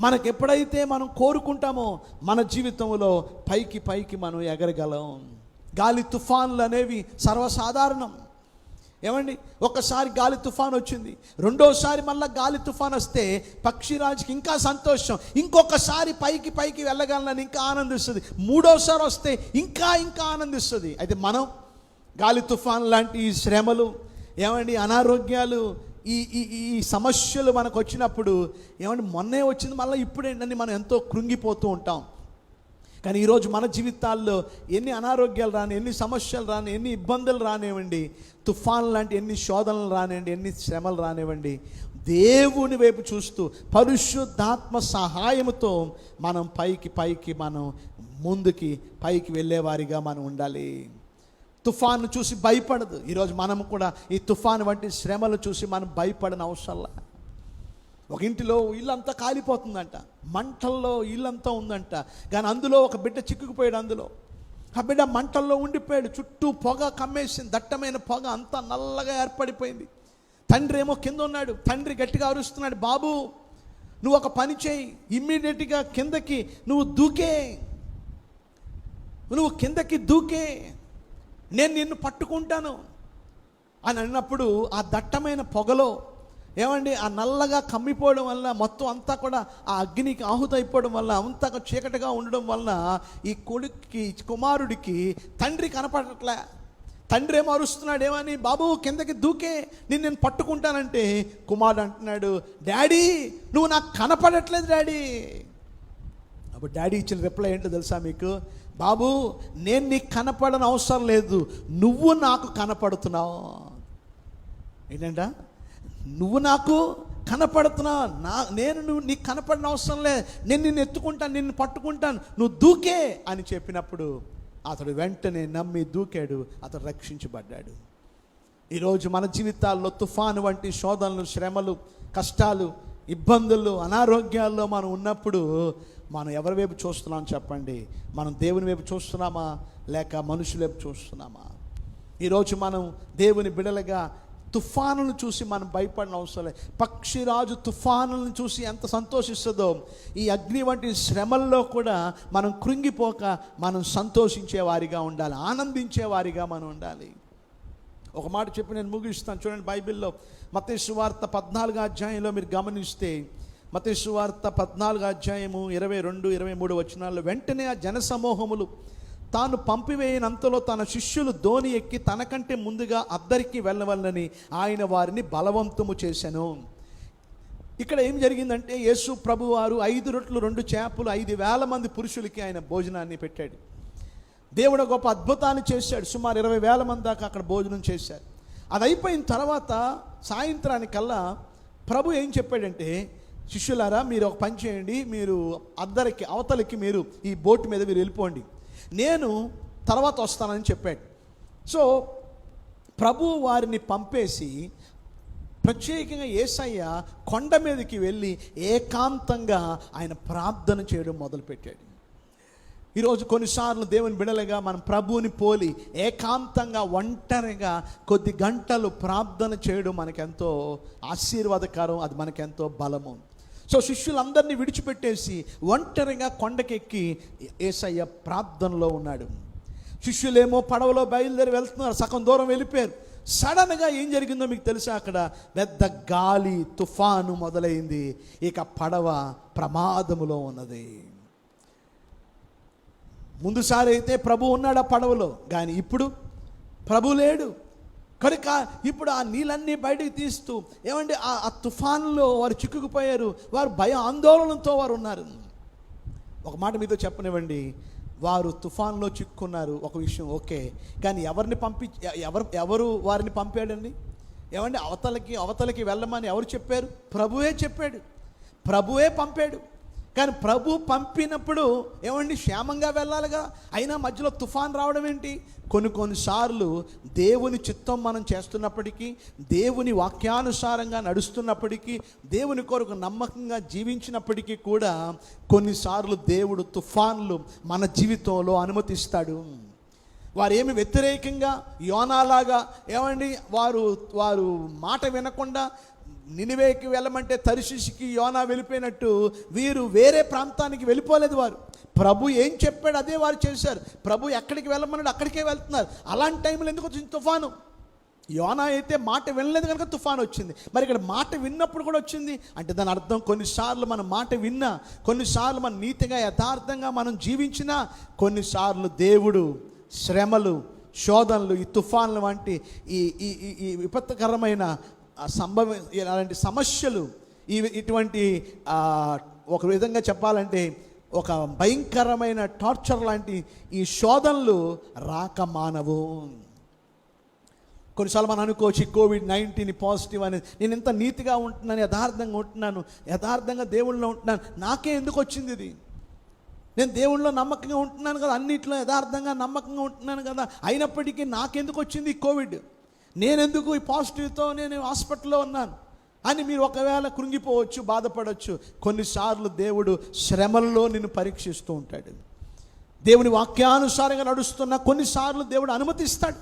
మనకు ఎప్పుడైతే మనం కోరుకుంటామో మన జీవితంలో పైకి పైకి మనం ఎగరగలం. గాలి తుఫాన్లు అనేవి సర్వసాధారణం. ఏమండి, ఒకసారి గాలి తుఫాన్ వచ్చింది, రెండోసారి మళ్ళీ గాలి తుఫాన్ వస్తే పక్షిరాజుకి ఇంకా సంతోషం, ఇంకొకసారి పైకి పైకి వెళ్ళగలనని ఇంకా ఆనందిస్తుంది. మూడోసారి వస్తే ఇంకా ఇంకా ఆనందిస్తుంది. అయితే మనం గాలి తుఫాన్ లాంటి ఈ శ్రమలు, ఏమండి అనారోగ్యాలు, ఈ ఈ ఈ సమస్యలు మనకు వచ్చినప్పుడు ఏమంటే మొన్నే వచ్చింది మళ్ళీ ఇప్పుడేంటని మనం ఎంతో కృంగిపోతూ ఉంటాం. కానీ ఈరోజు మన జీవితాల్లో ఎన్ని అనారోగ్యాలు రాని, ఎన్ని సమస్యలు రాని, ఎన్ని ఇబ్బందులు రానివ్వండి, తుఫాన్ లాంటి ఎన్ని శోధనలు రానివ్వండి, ఎన్ని శ్రమలు రానివ్వండి, దేవుని వైపు చూస్తూ పరిశుద్ధాత్మ సహాయంతో మనం పైకి పైకి మనం ముందుకి పైకి వెళ్ళేవారిగా మనం ఉండాలి. తుఫాను చూసి భయపడదు. ఈరోజు మనం కూడా ఈ తుఫాను వంటి శ్రమలు చూసి మనం భయపడని అవసరంలా. ఒక ఇంటిలో ఇల్లంతా కాలిపోతుందంట, మంటల్లో ఇల్లంతా ఉందంట, కానీ అందులో ఒక బిడ్డ చిక్కుకుపోయాడు. అందులో ఆ బిడ్డ మంటల్లో ఉండిపోయాడు. చుట్టూ పొగ కమ్మేసింది, దట్టమైన పొగ అంతా నల్లగా ఏర్పడిపోయింది. తండ్రి ఏమో కింద ఉన్నాడు. తండ్రి గట్టిగా అరుస్తున్నాడు, బాబు నువ్వు ఒక పని చేయి, ఇమ్మీడియట్గా కిందకి నువ్వు కిందకి దూకే, నేను నిన్ను పట్టుకుంటాను అని అన్నప్పుడు ఆ దట్టమైన పొగలో ఏమండి ఆ నల్లగా కమ్మిపోవడం వల్ల మొత్తం అంతా కూడా ఆ అగ్నికి ఆహుతైపోవడం వల్ల అంతా చీకటిగా ఉండడం వల్ల ఈ కుమారుడికి తండ్రి కనపడట్లే. తండ్రి ఏమో అరుస్తున్నాడు, ఏమని, బాబు కిందకి దూకే, నేను పట్టుకుంటానంటే కుమారుడు అంటున్నాడు, డాడీ నువ్వు నాకు కనపడట్లేదు డాడీ. అప్పుడు డాడీ ఇచ్చిన రిప్లై ఏంటో తెలుసా మీకు? బాబు నేను నీకు కనపడని అవసరం లేదు, నువ్వు నాకు కనపడుతున్నావు. ఏంటంట, నువ్వు నాకు కనపడుతున్నావు, నువ్వు నీకు కనపడిన అవసరం లేదు, నేను నిన్ను ఎత్తుకుంటాను, నిన్ను పట్టుకుంటాను, నువ్వు దూకే అని చెప్పినప్పుడు అతడు వెంటనే నమ్మి దూకాడు, అతడు రక్షించబడ్డాడు. ఈరోజు మన జీవితాల్లో తుఫాను వంటి శోధనలు, శ్రమలు, కష్టాలు, ఇబ్బందులు, అనారోగ్యాల్లో మనం ఉన్నప్పుడు మనం ఎవరి వైపు చూస్తున్నాం చెప్పండి? మనం దేవుని వైపు చూస్తున్నామా లేక మనుషుల వైపు చూస్తున్నామా? ఈరోజు మనం దేవుని బిడలుగా తుఫానులను చూసి మనం భయపడిన అవసరం లేదు. పక్షిరాజు తుఫానులను చూసి ఎంత సంతోషిస్తుందో, ఈ అగ్ని వంటి శ్రమల్లో కూడా మనం కృంగిపోక మనం సంతోషించే వారిగా ఉండాలి, ఆనందించే వారిగా మనం ఉండాలి. ఒక మాట చెప్పి నేను ముగిస్తాను. చూడండి, బైబిల్లో మత్తయి సువార్త 14వ అధ్యాయంలో మీరు గమనిస్తే, మత్తయి సువార్త 14వ అధ్యాయము 22, 23 వచనాల్లో, వెంటనే ఆ జనసమూహములు తాను పంపివేయనంతలో తన శిష్యులు దోణి ఎక్కి తనకంటే ముందుగా అద్దరికి వెళ్ళవలనని ఆయన వారిని బలవంతము చేశాను. ఇక్కడ ఏం జరిగిందంటే, యేసు ప్రభు వారు 5 రొట్టెలు 2 చేపలు 5,000 మంది పురుషులకి ఆయన భోజనాన్ని పెట్టాడు. దేవుడు గొప్ప అద్భుతాన్ని చేశాడు. సుమారు 20,000 మంది దాకా అక్కడ భోజనం చేశారు. అది అయిపోయిన తర్వాత సాయంత్రానికల్లా ప్రభు ఏం చెప్పాడంటే, శిష్యులారా మీరు ఒక పని చేయండి, మీరు అద్దరికి అవతలికి మీరు ఈ బోటు మీద మీరు వెళ్ళిపోండి, నేను తర్వాత వస్తానని చెప్పాడు. సో ప్రభు వారిని పంపేసి ప్రత్యేకంగా యేసయ్య కొండ మీదకి వెళ్ళి ఏకాంతంగా ఆయన ప్రార్థన చేయడం మొదలుపెట్టాడు. ఈరోజు కొన్నిసార్లు దేవుని బిడలుగా మనం ప్రభువుని పోలి ఏకాంతంగా ఒంటరిగా కొద్ది గంటలు ప్రార్థన చేయడం మనకెంతో ఆశీర్వాదకరం, అది మనకెంతో బలము. సో శిష్యులందరినీ విడిచిపెట్టేసి ఒంటరిగా కొండకెక్కి యేసయ్య ప్రార్థనలో ఉన్నాడు. శిష్యులేమో పడవలో బయలుదేరి వెళ్తున్నారు, సగం దూరం వెళ్ళిపోయారు. సడన్గా ఏం జరిగిందో మీకు తెలుసా? అక్కడ పెద్ద గాలి తుఫాను మొదలైంది. ఇక పడవ ప్రమాదములో ఉన్నది. ముందుసారి అయితే ప్రభు ఉన్నాడు ఆ పడవలో, కానీ ఇప్పుడు ప్రభు లేడు కనుక ఇప్పుడు ఆ నీళ్ళన్నీ బయటకు తీస్తూ ఏమంటే ఆ తుఫాన్లో వారు చిక్కుకుపోయారు. వారు భయ ఆందోళనతో వారు ఉన్నారు. ఒక మాట మీతో చెప్పనివ్వండి, వారు తుఫాన్లో చిక్కుకున్నారు, ఒక విషయం ఓకే, కానీ ఎవరిని ఎవరు వారిని పంపాడండి? ఏమండి అవతలకి వెళ్ళమని ఎవరు చెప్పారు? ప్రభువే చెప్పాడు, ప్రభువే పంపాడు. కానీ ప్రభు పంపినప్పుడు ఏమండి క్షేమంగా వెళ్ళాలిగా, అయినా మధ్యలో తుఫాన్ రావడం ఏంటి? కొన్నిసార్లు దేవుని చిత్తం మనం చేస్తున్నప్పటికీ, దేవుని వాక్యానుసారంగా నడుస్తున్నప్పటికీ, దేవుని కొరకు నమ్మకంగా జీవించినప్పటికీ కూడా కొన్నిసార్లు దేవుడు తుఫాన్లు మన జీవితంలో అనుమతిస్తాడు. వారు ఏమి వ్యతిరేకంగా యోనాలాగా ఏమండి వారు మాట వినకుండా నినివేకి వెళ్ళమంటే తర్షీషుకి యోనా వెళ్ళిపోయినట్టు వీరు వేరే ప్రాంతానికి వెళ్ళిపోలేదు. వారు ప్రభు ఏం చెప్పాడు అదే వారు చేశారు. ప్రభు ఎక్కడికి వెళ్ళమన్నాడు అక్కడికే వెళ్తున్నారు. అలాంటి టైంలో ఎందుకు వచ్చింది తుఫాను? యోనా అయితే మాట వినలేదు కనుక తుఫాను వచ్చింది. మరి ఇక్కడ మాట విన్నప్పుడు కూడా వచ్చింది అంటే దాని అర్థం కొన్నిసార్లు మనం మాట విన్నా, కొన్నిసార్లు మనం నీతిగా యథార్థంగా మనం జీవించినా, కొన్నిసార్లు దేవుడు శ్రమలు, శోధనలు, ఈ తుఫాన్లు వంటి ఈ విపత్కరమైన అలాంటి సమస్యలు, ఇటువంటి ఒక విధంగా చెప్పాలంటే ఒక భయంకరమైన టార్చర్ లాంటి ఈ శోధనలు రాక మానవు. కొన్నిసార్లు మనం అనుకోవచ్చు COVID-19 పాజిటివ్ అనేది, నేను ఎంత నీతిగా ఉంటున్నాను, యథార్థంగా ఉంటున్నాను, యథార్థంగా దేవుళ్ళలో ఉంటున్నాను, నాకే ఎందుకు వచ్చింది ఇది? నేను దేవుళ్ళలో నమ్మకంగా ఉంటున్నాను కదా, అన్నిట్లో యథార్థంగా నమ్మకంగా ఉంటున్నాను కదా, అయినప్పటికీ నాకెందుకు వచ్చింది ఈ కోవిడ్? నేనెందుకు ఈ పాజిటివ్తో నేను హాస్పిటల్లో ఉన్నాను అని మీరు ఒకవేళ కృంగిపోవచ్చు, బాధపడవచ్చు. కొన్నిసార్లు దేవుడు శ్రమల్లో నిన్ను పరీక్షిస్తూ ఉంటాడు. దేవుని వాక్యానుసారంగా నడుస్తున్న కొన్నిసార్లు దేవుడు అనుమతిస్తాడు.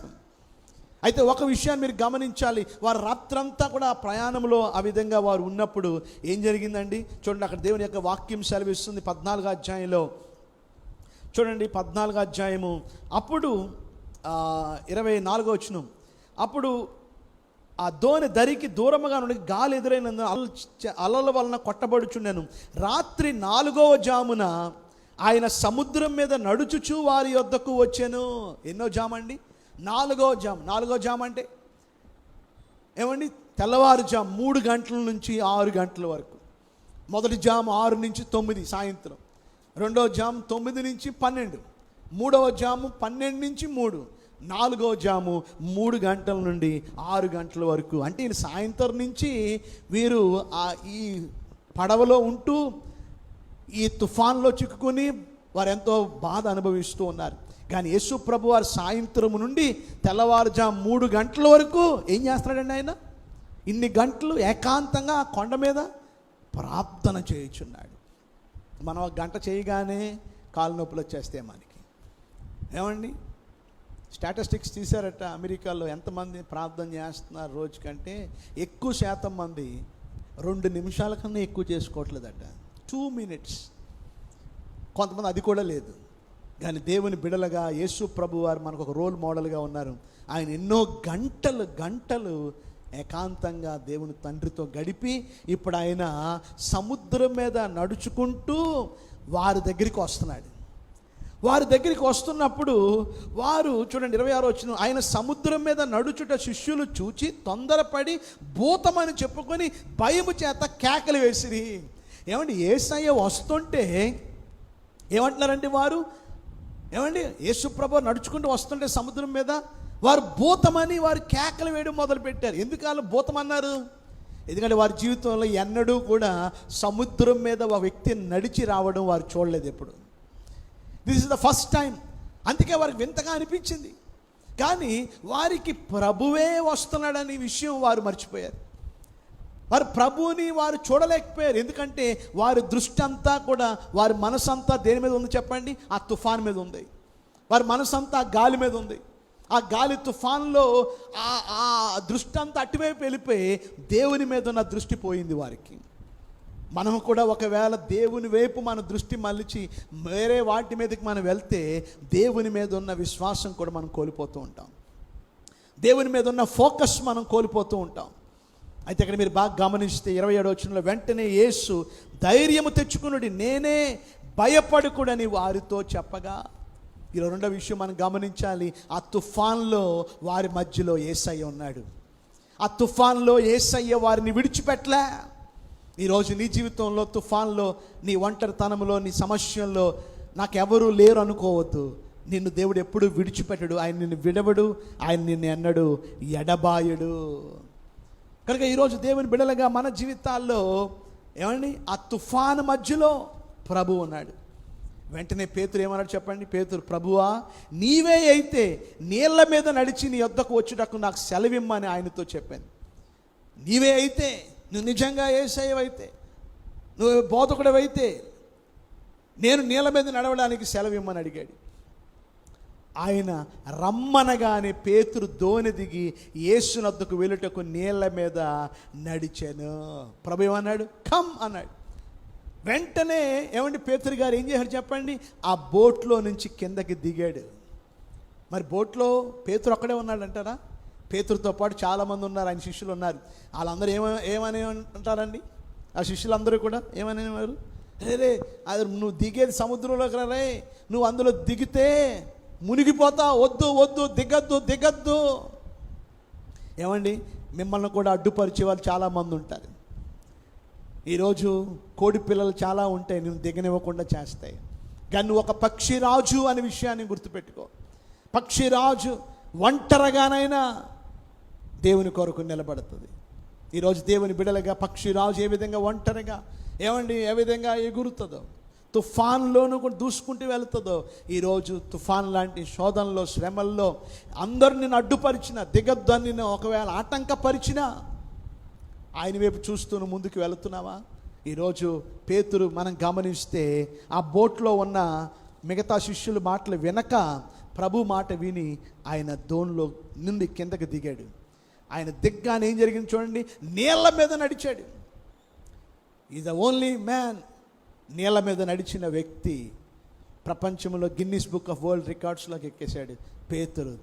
అయితే ఒక విషయాన్ని మీరు గమనించాలి, వారు రాత్రంతా కూడా ఆ ప్రయాణంలో ఆ విధంగా వారు ఉన్నప్పుడు ఏం జరిగిందండి? చూడండి, అక్కడ దేవుని యొక్క వాక్యం సెలవిస్తుంది 14వ అధ్యాయంలో. చూడండి 14వ అధ్యాయము అప్పుడు 24వ వచనం. అప్పుడు ఆ దోణి దరికి దూరముగా నుండి గాలి ఎదురైనందున అలల వలన కొట్టబడుచుండెను. రాత్రి 4వ జామున ఆయన సముద్రం మీద నడుచుచు వారి యొద్దకు వచ్చెను. ఎన్నో జాము అండి? 4వ జాము. 4వ జాము అంటే ఏమండి? తెల్లవారుజాము 3 గంటల నుంచి 6 గంటల వరకు. మొదటి జాము 6 నుంచి 9 సాయంత్రం, రెండవ జాము 9 నుంచి 12, మూడవ జాము 12 నుంచి 3, 4వ జాము 3 గంటల నుండి 6 గంటల వరకు. అంటే ఈ సాయంత్రం నుంచి వీరు ఈ పడవలో ఉంటూ ఈ తుఫాన్లో చిక్కుకొని వారు ఎంతో బాధ అనుభవిస్తూ ఉన్నారు. కానీ యేసు ప్రభు వారు సాయంత్రం నుండి తెల్లవారుజాము 3 గంటల వరకు ఏం చేస్తాడండి? ఆయన ఇన్ని గంటలు ఏకాంతంగా ఆ కొండ మీద ప్రార్థన చేయుచున్నాడు. మనం 1 గంట చేయగానే కాలు నొప్పులు వచ్చేస్తే మనకి ఏమండి? స్టాటిస్టిక్స్ తీశారట, అమెరికాలో ఎంతమంది ప్రార్థన చేస్తున్నారు రోజు కంటే ఎక్కువ శాతం మంది 2 నిమిషాల కన్నా ఎక్కువ చేసుకోవట్లేదట. 2 minutes, కొంతమంది అది కూడా లేదు. కానీ దేవుని బిడలగా యేసు ప్రభు వారు మనకు ఒక రోల్ మోడల్గా ఉన్నారు. ఆయన ఎన్నో గంటలు ఏకాంతంగా దేవుని తండ్రితో గడిపి ఇప్పుడు ఆయన సముద్రం మీద నడుచుకుంటూ వారి దగ్గరికి వస్తున్నాడు. వారి దగ్గరికి వస్తున్నప్పుడు వారు చూడండి 26వ వచనం, ఆయన సముద్రం మీద నడుచుట శిష్యులు చూచి తొందరపడి భూతమని చెప్పుకొని భయము చేత కేకలు వేసిరి. ఏమండి? యేసయ్య వస్తుంటే ఏమంటున్నారండి వారు? ఏమండి? యేసు ప్రభు నడుచుకుంటూ వస్తుంటే సముద్రం మీద వారు భూతమని వారు కేకలు వేయడం మొదలుపెట్టారు. ఎందుకు వాళ్ళు భూతం అన్నారు? ఎందుకంటే వారి జీవితంలో ఎన్నడూ కూడా సముద్రం మీద ఒక వ్యక్తి నడిచి రావడం వారు చూడలేదు ఎప్పుడు. This is the first time. అందుకే వారికి వింతగా అనిపించింది. కానీ వారికి ప్రభువే వస్తున్నాడనే విషయం వారు మర్చిపోయారు. వారు ప్రభువుని వారు చూడలేకపోయారు. ఎందుకంటే వారి దృష్టి అంతా కూడా, వారి మనసు అంతా దేని మీద ఉంది చెప్పండి? ఆ తుఫాన్ మీద ఉంది. వారి మనసు అంతా గాలి మీద ఉంది. ఆ గాలి తుఫాన్లో ఆ దృష్టి అంతా అటువైపు వెళ్ళిపోయి దేవుని మీద ఉన్న దృష్టి పోయింది వారికి. మనము కూడా ఒకవేళ దేవుని వైపు మన దృష్టి మళ్ళించి వేరే వాటి మీదకి మనం వెళ్తే దేవుని మీద ఉన్న విశ్వాసం కూడా మనం కోల్పోతూ ఉంటాం. దేవుని మీద ఉన్న ఫోకస్ మనం కోల్పోతూ ఉంటాం. అయితే ఇక్కడ మీరు బాగా గమనిస్తే 27వ వచనంలో, వెంటనే యేసు ధైర్యము తెచ్చుకునుడి, నేనే, భయపడకుడని వారితో చెప్పగా. ఇలా రెండో విషయం మనం గమనించాలి. ఆ తుఫాన్లో వారి మధ్యలో యేసయ్య ఉన్నాడు. ఆ తుఫాన్లో యేసయ్య వారిని విడిచిపెట్టలే. ఈరోజు నీ జీవితంలో తుఫాన్లో, నీ ఒంటరితనంలో, నీ సమస్యల్లో నాకెవరూ లేరు అనుకోవద్దు. నిన్ను దేవుడు ఎప్పుడు విడిచిపెట్టడు. ఆయన నిన్ను విడవడు, ఆయన నిన్ను ఎన్నడు ఎడబాయడు. కనుక ఈరోజు దేవుని బిడలగా మన జీవితాల్లో ఏమండి, ఆ తుఫాను మధ్యలో ప్రభు ఉన్నాడు. వెంటనే పేతురు ఏమన్నాడు చెప్పండి? పేతురు, ప్రభువా నీవే అయితే నీళ్ళ మీద నడిచి నీ యొద్దకు వచ్చేటప్పుడు నాకు సెలవిమ్మని ఆయనతో చెప్పాను. నీవే అయితే, నువ్వు నిజంగా యేసయ్యవైతే, నువ్వు బోధకుడవైతే నేను నీళ్ళ మీద నడవడానికి సెలవిమ్మని అడిగాడు. ఆయన రమ్మనగానే పేతురు దోణి దిగి యేసునొద్దకు వెళ్ళుటకు నీళ్ళ మీద నడిచాను. ప్రభు ఏమన్నాడు? కమ్ అన్నాడు. వెంటనే ఏమండి పేతురు గారు ఏం చేశారు చెప్పండి? ఆ బోట్లో నుంచి కిందకి దిగాడు. మరి బోట్లో పేతురు ఒక్కడే ఉన్నాడు అంటారా? పేతురుతో పాటు చాలామంది ఉన్నారు, ఆయన శిష్యులు ఉన్నారు. వాళ్ళందరూ ఏమని అంటారండి? ఆ శిష్యులందరూ కూడా ఏమనేవారు? రే అది నువ్వు దిగేది సముద్రంలోకి రే, నువ్వు అందులో దిగితే మునిగిపోతా, వద్దు వద్దు, దిగద్దు. ఏమండి, మిమ్మల్ని కూడా అడ్డుపరిచే వాళ్ళు చాలామంది ఉంటారు. ఈరోజు కోడి పిల్లలు చాలా ఉంటాయి, నువ్వు దిగనివ్వకుండా చేస్తాయి. కానీ నువ్వు ఒక పక్షిరాజు అనే విషయాన్ని గుర్తుపెట్టుకో. పక్షిరాజు ఒంటరిగానైనా దేవుని కొరకు నిలబడుతుంది. ఈరోజు దేవుని బిడలుగా పక్షిరాజు ఏ విధంగా ఒంటరిగా ఏమండి ఏ విధంగా ఎగురుతుందో, తుఫాన్లోనూ కూడా దూసుకుంటూ వెళుతుందో, ఈరోజు తుఫాన్ లాంటి శోధనలో, శ్రమల్లో అందరు నిన్ను అడ్డుపరిచిన, దిగద్దు అని నిన్ను ఒకవేళ ఆటంకపరిచినా ఆయన వైపు చూస్తూ ముందుకు వెళుతున్నావా? ఈరోజు పేతురు మనం గమనిస్తే ఆ బోట్లో ఉన్న మిగతా శిష్యుల మాటలు వినక ప్రభు మాట విని ఆయన దోణిలో నుండి కిందకి దిగాడు. ఆయన దిగ్గానే ఏం జరిగింది చూడండి, నీళ్ళ మీద నడిచాడు. ఈజ్ ద ఓన్లీ మ్యాన్, నీళ్ళ మీద నడిచిన వ్యక్తి ప్రపంచంలో గిన్నిస్ బుక్ ఆఫ్ వరల్డ్ రికార్డ్స్లోకి ఎక్కేశాడు పేతురు.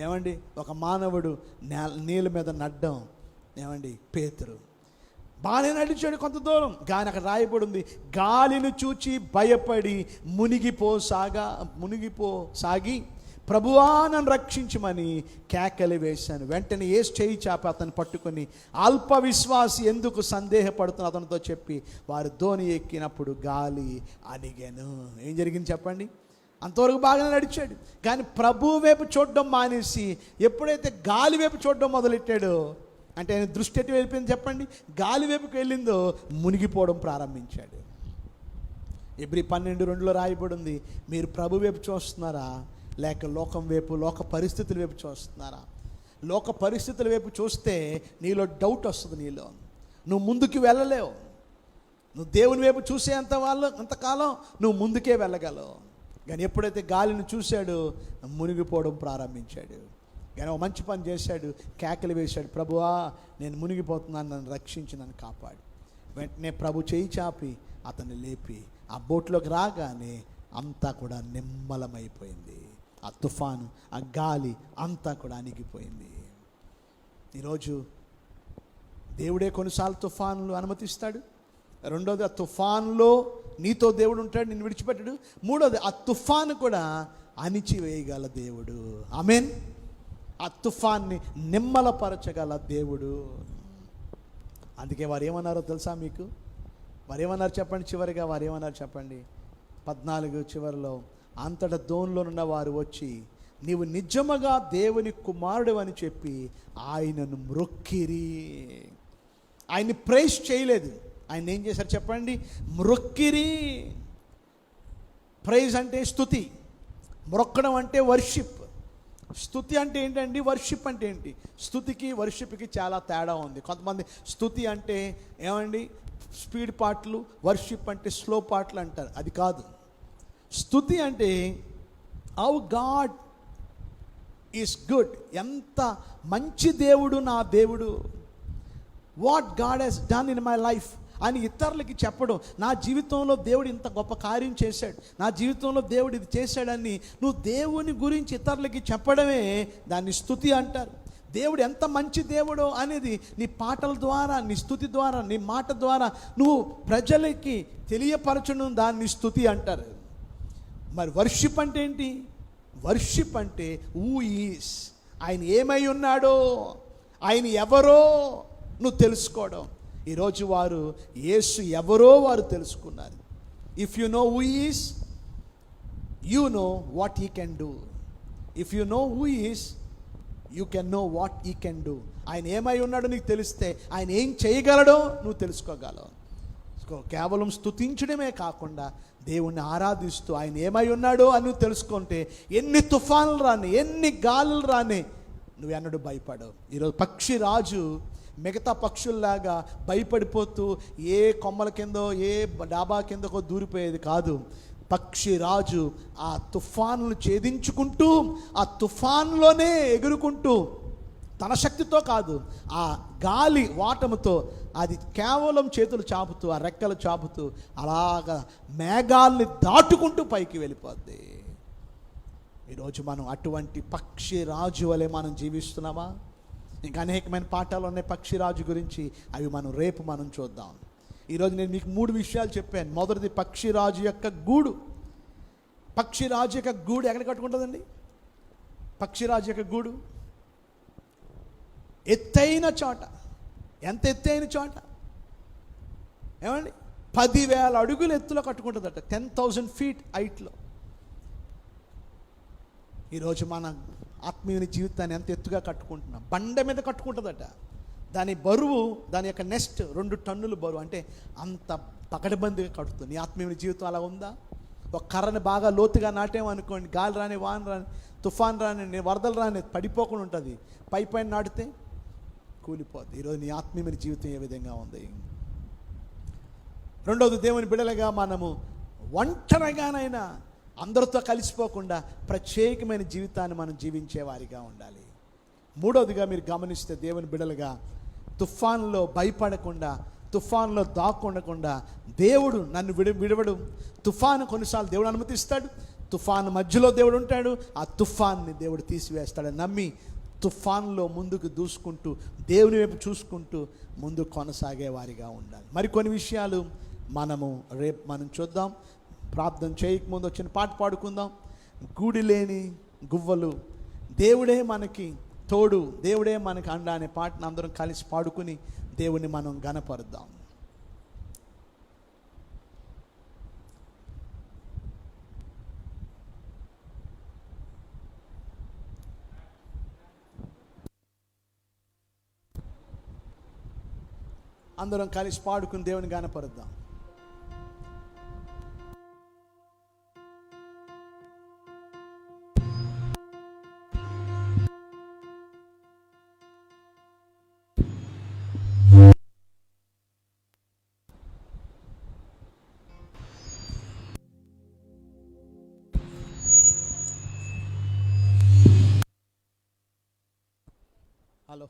ఏమండి, ఒక మానవుడు నీళ్ళ మీద నడ్డం, ఏమండి పేతురు బాగానే నడిచాడు కొంత దూరం. కానీ అక్కడ రాయబడి ఉంది, గాలిని చూచి భయపడి మునిగిపోసాగి ప్రభువా నన్ను రక్షించమని కేకలు వేశాను. వెంటనే యేసు చేయి చాపి అతను పట్టుకొని, అల్ప విశ్వాసి ఎందుకు సందేహపడుతున్న అతనితో చెప్పి వారు దోణి ఎక్కినప్పుడు గాలి అణిగాను. ఏం జరిగింది చెప్పండి? అంతవరకు బాగానే నడిచాడు. కానీ ప్రభు వైపు చూడడం మానేసి ఎప్పుడైతే గాలి వైపు చూడడం మొదలెట్టాడో, అంటే ఆయన దృష్టి ఎటు వెళ్ళిపోయింది చెప్పండి? గాలి వైపుకి వెళ్ళిందో మునిగిపోవడం ప్రారంభించాడు. ఎబ్రీ 12:2 రాయబడి ఉంది, మీరు ప్రభు వైపు చూస్తున్నారా లేక లోకం వైపు, లోక పరిస్థితుల వైపు చూస్తున్నారా? లోక పరిస్థితుల వైపు చూస్తే నీలో డౌట్ వస్తుంది. నీలో నువ్వు ముందుకు వెళ్ళలేవు. నువ్వు దేవుని వైపు అంతకాలం నువ్వు ముందుకే వెళ్ళగలవు. కానీ ఎప్పుడైతే గాలిని చూశాడో మునిగిపోవడం ప్రారంభించాడు. కానీ ఒక మంచి పని చేశాడు, కేకలు వేశాడు, ప్రభువా నేను మునిగిపోతున్నాను, నన్ను రక్షించి నన్ను కాపాడు. వెంటనే ప్రభు చేయి చాపి అతన్ని లేపి ఆ బోట్లోకి రాగానే అంతా కూడా నిమ్మలమైపోయింది. ఆ తుఫాను, ఆ గాలి అంతా కూడా అణిగిపోయింది. ఈరోజు దేవుడే కొన్నిసార్లు తుఫానులు అనుమతిస్తాడు. రెండోది, ఆ తుఫాన్లో నీతో దేవుడు ఉంటాడు, నిన్ను విడిచిపెట్టడు. మూడోది, ఆ తుఫాను కూడా అణిచివేయగల దేవుడు. ఆమేన్. ఆ తుఫాన్ని నిమ్మలపరచగల దేవుడు. అందుకే వారు ఏమన్నారో తెలుసా మీకు? వారు ఏమన్నారు చెప్పండి? చివరిగా వారు ఏమన్నారు చెప్పండి? 14 చివరిలో, అంతటా దోణిలోనున్న వారు వచ్చి నీవు నిజముగా దేవుని కుమారుడు అని చెప్పి ఆయనను మ్రొక్కిరి. ఆయన్ని ప్రైజ్ చేయలేదు. ఆయన ఏం చేశారు చెప్పండి? మ్రొక్కిరి. ప్రైజ్ అంటే స్తుతి, మ్రొక్కడం అంటే వర్షిప్. స్తుతి అంటే ఏంటండి? వర్షిప్ అంటే ఏంటి? స్తుతికి వర్షిప్కి చాలా తేడా ఉంది. కొంతమంది స్తుతి అంటే ఏమండి స్పీడ్ పాటలు, వర్షిప్ అంటే స్లో పాటలు అంటారు. అది కాదు. స్తుతి అంటే హౌ గాడ్ ఈస్ గుడ్, ఎంత మంచి దేవుడు నా దేవుడు, what God he's done in my life అని ఇతరులకి చెప్పడం. నా జీవితంలో దేవుడు ఇంత గొప్ప కార్యం చేశాడు, నా జీవితంలో దేవుడు ఇది చేశాడని నువ్వు దేవుని గురించి ఇతరులకి చెప్పడమే దాన్ని స్తుతి అంటారు. దేవుడు ఎంత మంచి దేవుడో అనేది నీ పాటల ద్వారా, నీ స్తుతి ద్వారా, నీ మాట ద్వారా నువ్వు ప్రజలకి తెలియపరచడం దాన్ని స్తుతి అంటారు. మరి వర్షిప్ అంటే ఏంటి? వర్షిప్ అంటే హూ ఈస్, ఆయన ఏమై ఉన్నాడో, ఆయన ఎవరో నువ్వు తెలుసుకోవడం. ఈరోజు వారు యేసు ఎవరో వారు తెలుసుకున్నారు. If you know who is, you know what he can do. If you know who is, you can know what he can do. ఆయన ఏమై ఉన్నాడో నీకు తెలిస్తే ఆయన ఏం చేయగలడో నువ్వు తెలుసుకోగలవు. కేవలం స్తుతించడమే కాకుండా దేవుణ్ణి ఆరాధిస్తూ ఆయన ఏమై ఉన్నాడో అని నువ్వు తెలుసుకుంటే ఎన్ని తుఫాన్లు రాని, ఎన్ని గాలులు రాని నువ్వు ఎన్నడూ భయపడవు. ఈరోజు పక్షి రాజు మిగతా పక్షుల్లాగా భయపడిపోతూ ఏ కొమ్మల కిందో ఏ డాబా కిందకో దూరిపోయేది కాదు. పక్షి రాజు ఆ తుఫానులు ఛేదించుకుంటూ, ఆ తుఫాన్లోనే ఎగురుకుంటూ, తన శక్తితో కాదు, ఆ గాలి వాటముతో అది కేవలం చేతులు చాపుతూ, ఆ రెక్కలు చాపుతూ అలాగా మేఘాల్ని దాటుకుంటూ పైకి వెళ్ళిపోద్ది. ఈరోజు మనం అటువంటి పక్షి రాజు వలె మనం జీవిస్తున్నామా? ఇంకా అనేకమైన పాఠాలు ఉన్నాయి పక్షిరాజు గురించి, అవి రేపు మనం చూద్దాం. ఈరోజు నేను మీకు 3 విషయాలు చెప్పాను. మొదటిది పక్షిరాజు యొక్క గూడు. పక్షిరాజు యొక్క గూడు ఎక్కడ కట్టుకుంటుందండి? పక్షిరాజు యొక్క గూడు ఎత్తైన చోట. ఎంత ఎత్తైన చోట ఏమండి? 10,000 అడుగుల ఎత్తులో కట్టుకుంటుందట. 10,000 feet హైట్లో. ఈరోజు మన ఆత్మీయుని జీవితాన్ని ఎంత ఎత్తుగా కట్టుకుంటున్నాం? బండ మీద కట్టుకుంటుందట. దాని బరువు, దాని యొక్క నెస్ట్ 2 టన్నుల బరువు. అంటే అంత పకడ్బందీగా కట్టుతుంది. నీ ఆత్మీయుని జీవితం అలా ఉందా? ఒక కర్రని బాగా లోతుగా నాటేమనుకోండి, గాలి రాని, వాన రాని, తుఫాన్ రాని, వరదలు రాని, పడిపోకుండా ఉంటుంది. పైన నాటితే కూలిపోద్ది. ఈరోజు నీ ఆత్మీయుని జీవితం ఏ విధంగా ఉంది? రెండవది, దేవుని బిడ్డలుగా మనము ఒంటరిగానైనా అందరితో కలిసిపోకుండా ప్రత్యేకమైన జీవితాన్ని మనం జీవించేవారిగా ఉండాలి. మూడవదిగా మీరు గమనిస్తే దేవుని బిడ్డలుగా తుఫాన్లో భయపడకుండా, తుఫాన్లో దాక్కుండకుండా, దేవుడు నన్ను విడవడు. తుఫాను కొన్నిసార్లు దేవుడు అనుమతిస్తాడు, తుఫాను మధ్యలో దేవుడు ఉంటాడు, ఆ తుఫాన్ని దేవుడు తీసివేస్తాడని నమ్మి తుఫాన్లో ముందుకు దూసుకుంటూ దేవుని వైపు చూసుకుంటూ ముందుకు కొనసాగే వారిగా ఉండాలి. మరికొన్ని విషయాలు రేపు మనం చూద్దాం. ప్రార్థన చేయకముందు వచ్చిన పాట పాడుకుందాం. గూడి లేని గువ్వలు, దేవుడే మనకి తోడు, దేవుడే మనకి అండ అనే పాటను అందరం కలిసి పాడుకుని దేవుని మనం ఘనపరుద్దాం. అందరం కలిసి పాడుకుని దేవుని ఘనపరుద్దాం.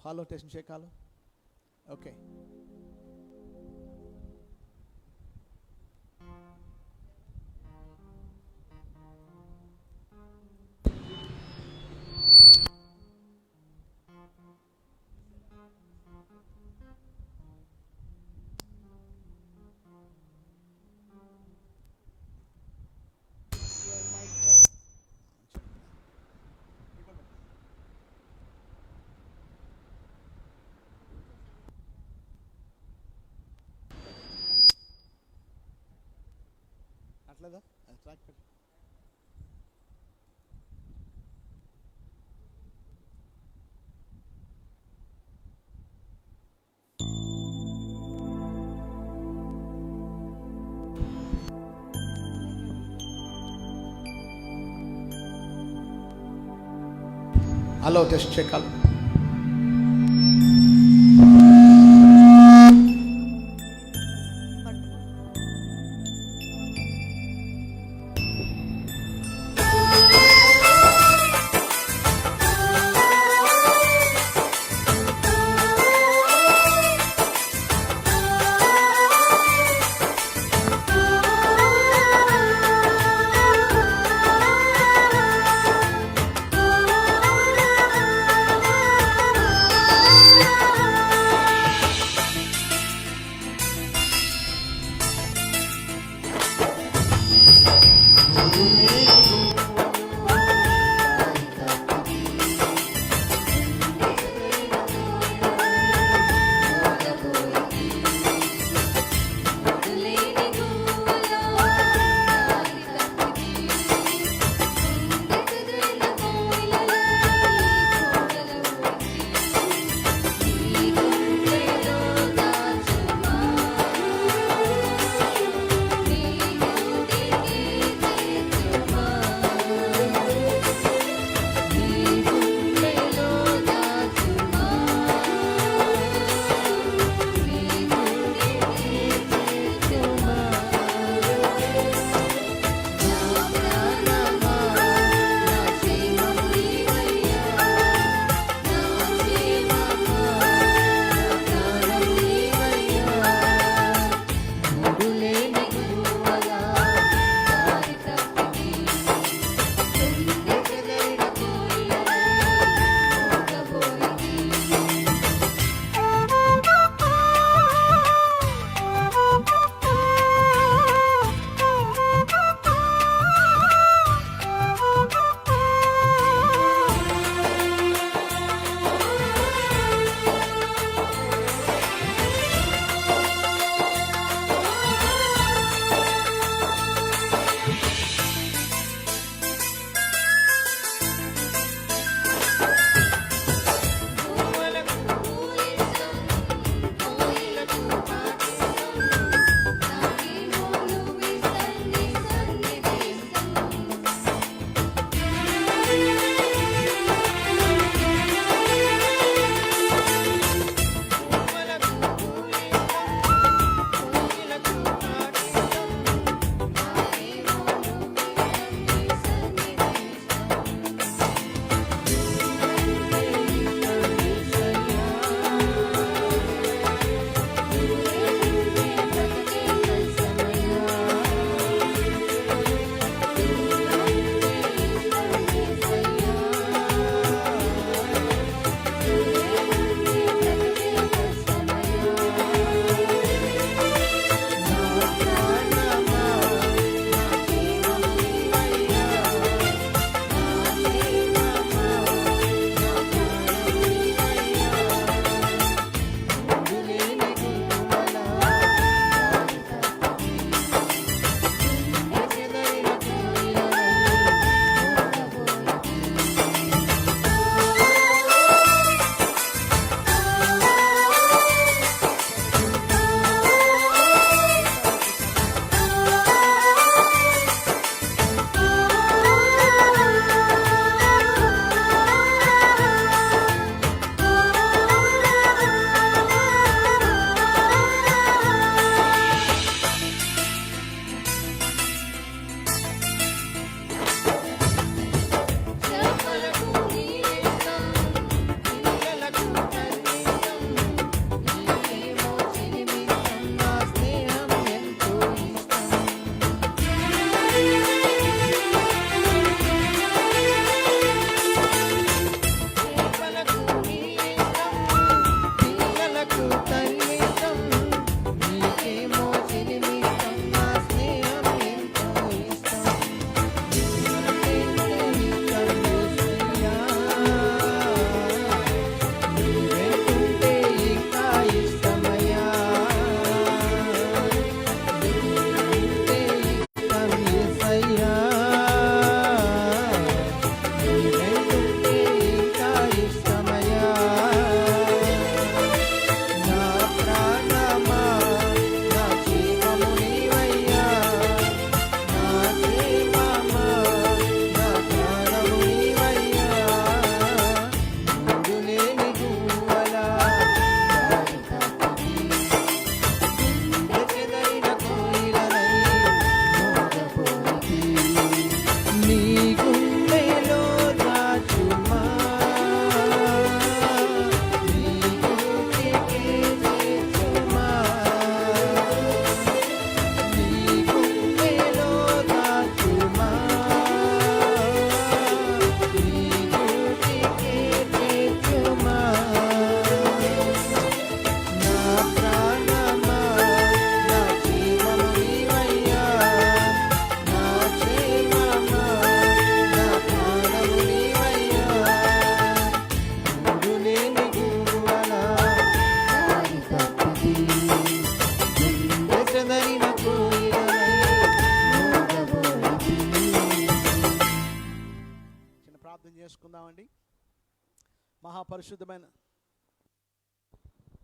Hello test check. Hello, okay. అట్లేదా? ట్రాక్ పెట్టు. Hello test check. హలో.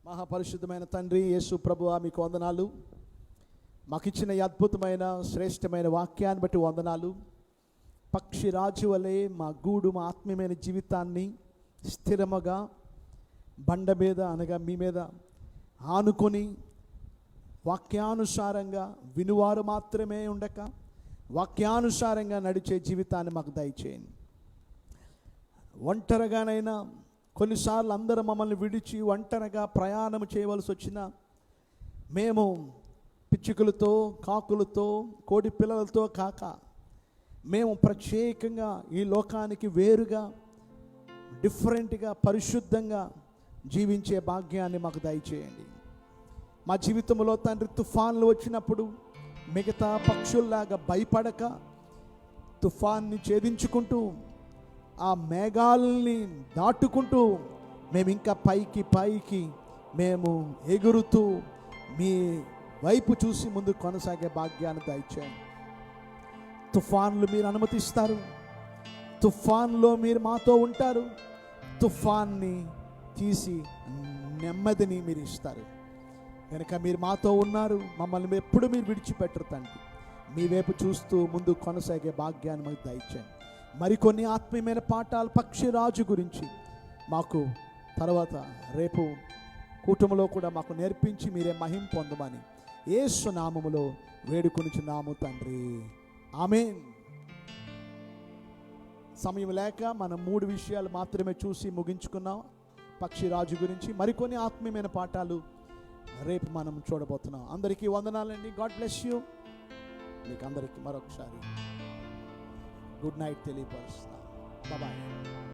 మహాపరిశుద్ధమైన తండ్రి యేసు ప్రభువా, మీకు వందనాలు. మాకిచ్చిన ఈ అద్భుతమైన శ్రేష్టమైన వాక్యాన్ని బట్టి వందనాలు. పక్షి రాజు వలె మా గూడు, మా ఆత్మీయమైన జీవితాన్ని స్థిరముగా బండ మీద అనగా మీ మీద ఆనుకొని వాక్యానుసారంగా వినువారు మాత్రమే ఉండక వాక్యానుసారంగా నడిచే జీవితాన్ని మాకు దయచేయండి. ఒంటరిగానైనా కొన్నిసార్లు అందరూ మమ్మల్ని విడిచి ఒంటరిగా ప్రయాణం చేయవలసి వచ్చినా మేము పిచ్చుకలతో, కాకులతో, కోడి పిల్లలతో కాక మేము ప్రత్యేకంగా ఈ లోకానికి వేరుగా డిఫరెంట్గా పరిశుద్ధంగా జీవించే భాగ్యాన్ని మాకు దయచేయండి. మా జీవితంలో తండ్రి తుఫాన్లు వచ్చినప్పుడు మిగతా పక్షుల్లాగా భయపడక తుఫాన్ని ఛేదించుకుంటూ ఆ మేఘాలని దాటుకుంటూ మేము ఇంకా పైకి మేము ఎగురుతూ మీ వైపు చూసి ముందు కొనసాగే భాగ్యాన్ని దయచేయండి. తుఫాన్లు మీరు అనుమతిస్తారు, తుఫాన్లో మీరు మాతో ఉంటారు, తుఫాన్ని తీసి నెమ్మదిని మీరు ఇస్తారు. కనుక మీరు మాతో ఉన్నారు, మమ్మల్ని ఎప్పుడు మీరు విడిచిపెట్టరు తండ్రి. మీ వైపు చూస్తూ ముందు కొనసాగే భాగ్యాన్ని మాకు దయచేయండి. మరికొన్ని ఆత్మీయమైన పాఠాలు పక్షిరాజు గురించి మాకు తర్వాత రేపు కూటమిలో కూడా మాకు నేర్పించి మీరే మహిమ పొందమని యేసు నామములో వేడుకొనుచున్నాము తండ్రి, ఆమేన్. సమయం లేక మనం 3 విషయాలు మాత్రమే చూసి ముగించుకున్నాం పక్షిరాజు గురించి. మరికొన్ని ఆత్మీయమైన పాఠాలు రేపు మనం చూడబోతున్నాం. అందరికీ వందనాలండి. God bless you. మీకు అందరికీ మరొకసారి గుడ్ నైట్ తెలియపరుస్తున్నాను. బాయ్.